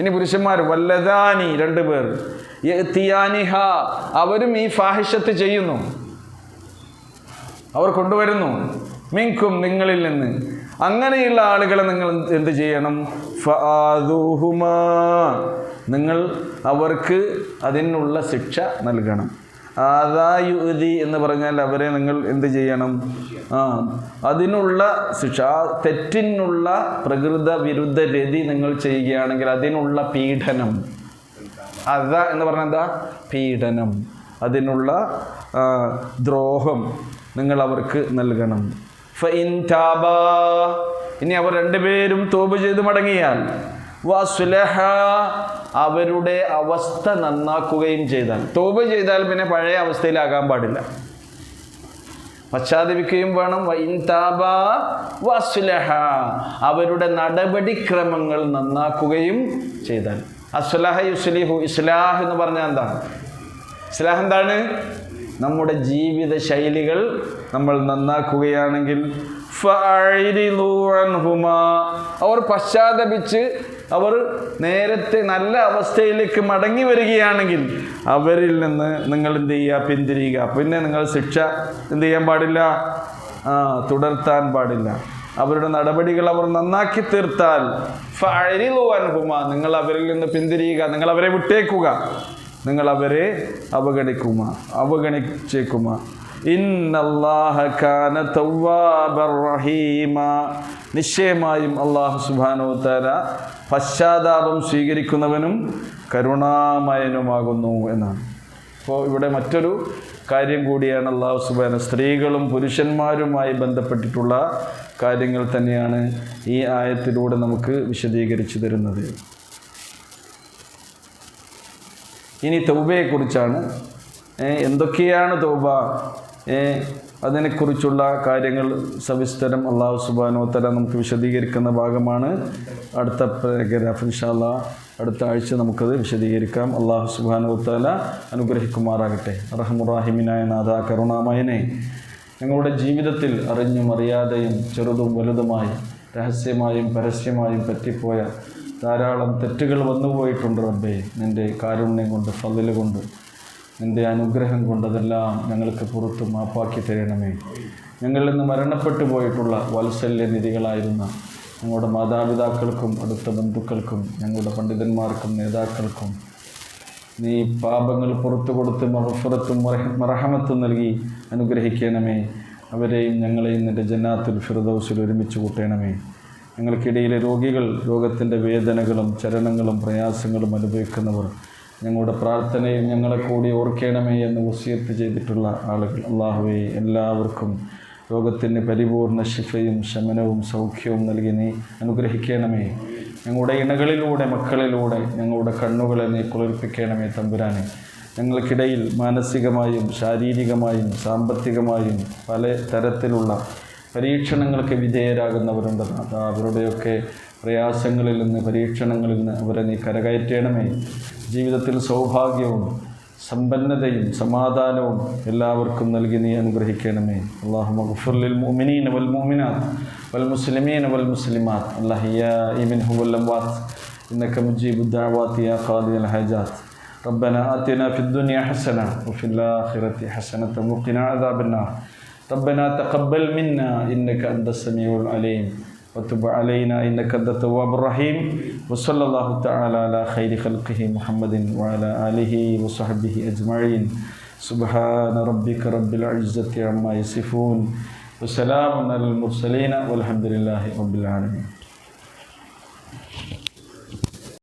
ഇനി പുരുഷന്മാർ വല്ലദാനി, 2 പേർ, യഅതിയാനിഹ അവരും ഈ ഫാഹിഷത്ത് ചെയ്യുന്നു, അവർ കൊണ്ടുവരുന്നു, മിൻകും നിങ്ങളിൽ നിന്ന്. അങ്ങനെയുള്ള ആളുകളെ നിങ്ങൾ എന്ത് ചെയ്യണം? ഫആദൂഹുമാ നിങ്ങൾ അവർക്ക് അതിനുള്ള ശിക്ഷ നൽകണം. ആദായുദി എന്ന് പറഞ്ഞാൽ അവരെ നിങ്ങൾ എന്ത് ചെയ്യണം? അതിനുള്ള ശിക്ഷ, തെറ്റിനുള്ള പ്രകൃത വിരുദ്ധ രതി നിങ്ങൾ ചെയ്യുകയാണെങ്കിൽ അതിനുള്ള പീഡനം. അത എന്ന് പറഞ്ഞാൽ എന്താ? പീഡനം, അതിനുള്ള ദ്രോഹം നിങ്ങൾ അവർക്ക് നൽകണം. ഫഇൻ താബാ ഇനി അവർ 2 പേരും തൗബ ചെയ്ത് മടങ്ങിയാൽ, വസ്ലഹ അവരുടെ അവസ്ഥ നന്നാക്കുകയും ചെയ്താൽ. തൗബ ചെയ്താൽ പിന്നെ പഴയ അവസ്ഥയിലാകാൻ പാടില്ല, പശ്ചാത്തപിക്കുകയും വേണം. വഇൻ താബാ വസ്ലഹ അവരുടെ നടപടിക്രമങ്ങൾ നന്നാക്കുകയും ചെയ്താൽ. അസ്ലഹ യുസ്ലിഹു, ഇസ്ലാഹ് എന്ന് പറഞ്ഞാൽ എന്താണ്? ഇസ്ലാഹ് എന്താണ്? നമ്മുടെ ജീവിത ശൈലികൾ നമ്മൾ നന്നാക്കുകയാണെങ്കിൽ ഫഅരിദു അൻഹുമാ അവർ പശ്ചാത്തപിച്ച് അവർ നേരത്തെ നല്ല അവസ്ഥയിലേക്ക് മടങ്ങി വരികയാണെങ്കിൽ അവരിൽ നിന്ന് നിങ്ങൾ എന്ത് ചെയ്യുക? പിന്തിരിയുക. പിന്നെ നിങ്ങൾ ശിക്ഷ എന്ത് ചെയ്യാൻ പാടില്ല? തുടർത്താൻ പാടില്ല. അവരുടെ നടപടികൾ അവർ നന്നാക്കി തീർത്താൽ ഫഅരിദു അൻഹുമാ നിങ്ങൾ അവരിൽ നിന്ന് പിന്തിരിയുക, നിങ്ങൾ അവരെ വിട്ടേക്കുക, നിങ്ങൾ അവരെ അവഗണിച്ചേക്കുമാ. ഇന്നല്ലാഹ കാന തവ്വാബർ റഹീമ നിശ്ചയമായും അല്ലാഹു സുബ്ഹാനഹു വ തആല പശ്ചാത്താപം സ്വീകരിക്കുന്നവനും കരുണാമയനുമാകുന്നു എന്നാണ്. അപ്പോൾ ഇവിടെ മറ്റൊരു കാര്യം കൂടിയാണ് അല്ലാഹു സുബ്ഹാനഹു, സ്ത്രീകളും പുരുഷന്മാരുമായി ബന്ധപ്പെട്ടിട്ടുള്ള കാര്യങ്ങൾ തന്നെയാണ് ഈ ആയത്തിലൂടെ നമുക്ക് വിശദീകരിച്ചു തരുന്നത്. ഇനി തൗബയെക്കുറിച്ചാണ്. എന്തൊക്കെയാണ് തൗബ, അതിനെക്കുറിച്ചുള്ള കാര്യങ്ങൾ സവിസ്തരം അല്ലാഹു സുബ്ഹാനഹു വ തആല നമുക്ക് വിശദീകരിക്കുന്ന ഭാഗമാണ് അടുത്ത പാരഗ്രാഫ്. ഇൻഷാ അല്ലാഹ് അടുത്ത ആഴ്ച നമുക്കത് വിശദീകരിക്കാം. അല്ലാഹു സുബ്ഹാനഹു വ തആല അനുഗ്രഹിക്കുമാറാകട്ടെ. റഹ്മുറാഹിമിനായ നാഥ, കരുണാമയനെ, ഞങ്ങളുടെ ജീവിതത്തിൽ അറിഞ്ഞും അറിയാതെയും ചെറുതും വലുതുമായി രഹസ്യമായും പരസ്യമായും പറ്റിപ്പോയ ധാരാളം തെറ്റുകൾ വന്നുപോയിട്ടുണ്ട് റബ്ബേ. നിൻ്റെ കാരുണ്യം കൊണ്ട്, ഫضല് കൊണ്ട്, നിൻ്റെ അനുഗ്രഹം കൊണ്ട് അതെല്ലാം ഞങ്ങൾക്ക് പുറത്ത് മാപ്പാക്കി തരണമേ. ഞങ്ങളിൽ നിന്ന് മരണപ്പെട്ടു പോയിട്ടുള്ള വാത്സല്യനിധികളായിരുന്ന ഞങ്ങളുടെ മാതാപിതാക്കൾക്കും അടുത്ത ബന്ധുക്കൾക്കും ഞങ്ങളുടെ പണ്ഡിതന്മാർക്കും നേതാക്കൾക്കും നീ പാപങ്ങൾ പുറത്തു കൊടുത്ത് മഗ്ഫിറത്തും മർഹമത്തും നൽകി അനുഗ്രഹിക്കണമേ. അവരെയും ഞങ്ങളെയും നിൻ്റെ ജന്നാത്തുൽ ഫിർദൗസിൽ ഒരുമിച്ച് കൂട്ടണമേ. ഞങ്ങൾക്കിടയിലെ രോഗികൾ, രോഗത്തിൻ്റെ വേദനകളും ചലനങ്ങളും പ്രയാസങ്ങളും അനുഭവിക്കുന്നവർ, ഞങ്ങളുടെ പ്രാർത്ഥനയിൽ ഞങ്ങളെ കൂടി ഓർക്കണമേ എന്ന് വസിയത്ത് ചെയ്തിട്ടുള്ള ആളുകൾ, അല്ലാഹുവേ എല്ലാവർക്കും രോഗത്തിന് പരിപൂർണ ശിഫയും ശമനവും സൗഖ്യവും നൽകി നീ അനുഗ്രഹിക്കണമേ. ഞങ്ങളുടെ ഇണകളിലൂടെ, മക്കളിലൂടെ ഞങ്ങളുടെ കണ്ണുകളെ നീ കുളിർപ്പിക്കണമേ തമ്പുരാനെ. ഞങ്ങൾക്കിടയിൽ മാനസികമായും ശാരീരികമായും സാമ്പത്തികമായും പല തരത്തിലുള്ള പരീക്ഷണങ്ങൾക്ക് വിധേയരാകുന്നവരുണ്ട്. അവരുടെയൊക്കെ പ്രയാസങ്ങളിൽ നിന്ന്, പരീക്ഷണങ്ങളിൽ നിന്ന് അവരെ നീ കരകയറ്റണമേ. ജീവിതത്തിൽ സൗഭാഗ്യവും സമ്പന്നതയും സമാധാനവും എല്ലാവർക്കും നൽകി നീ അനുഗ്രഹിക്കണമേ. അല്ലാഹുമ്മ ഗ്ഫിർ ലിൽ മുഅ്മിനീന വൽ മുഅ്മിനാത്ത് വൽ മുസ്ലിമീന വൽ മുസ്ലിമാത്ത് അൽഹയ്യാഇ മിൻഹും വൽ അംവാത്ത് ഇന്നക മുജീബുദ് ദഅവാതി യാ ഖാദിയൽ ഹജാത്ത്. ربنا آتنا في الدنيا حسنة وفي الآخرة حسنة وقنا عذاب النار. ربنا تقبل منا إنك أنت السميع العليم وتب علينا إنك أنت التواب الرحيم. وصلى الله تعالى على خير خلقه محمد وعلى آله وصحبه أجمعين. سبحان ربك رب العزة عما يصفون وسلام على المرسلين والحمد لله رب العالمين.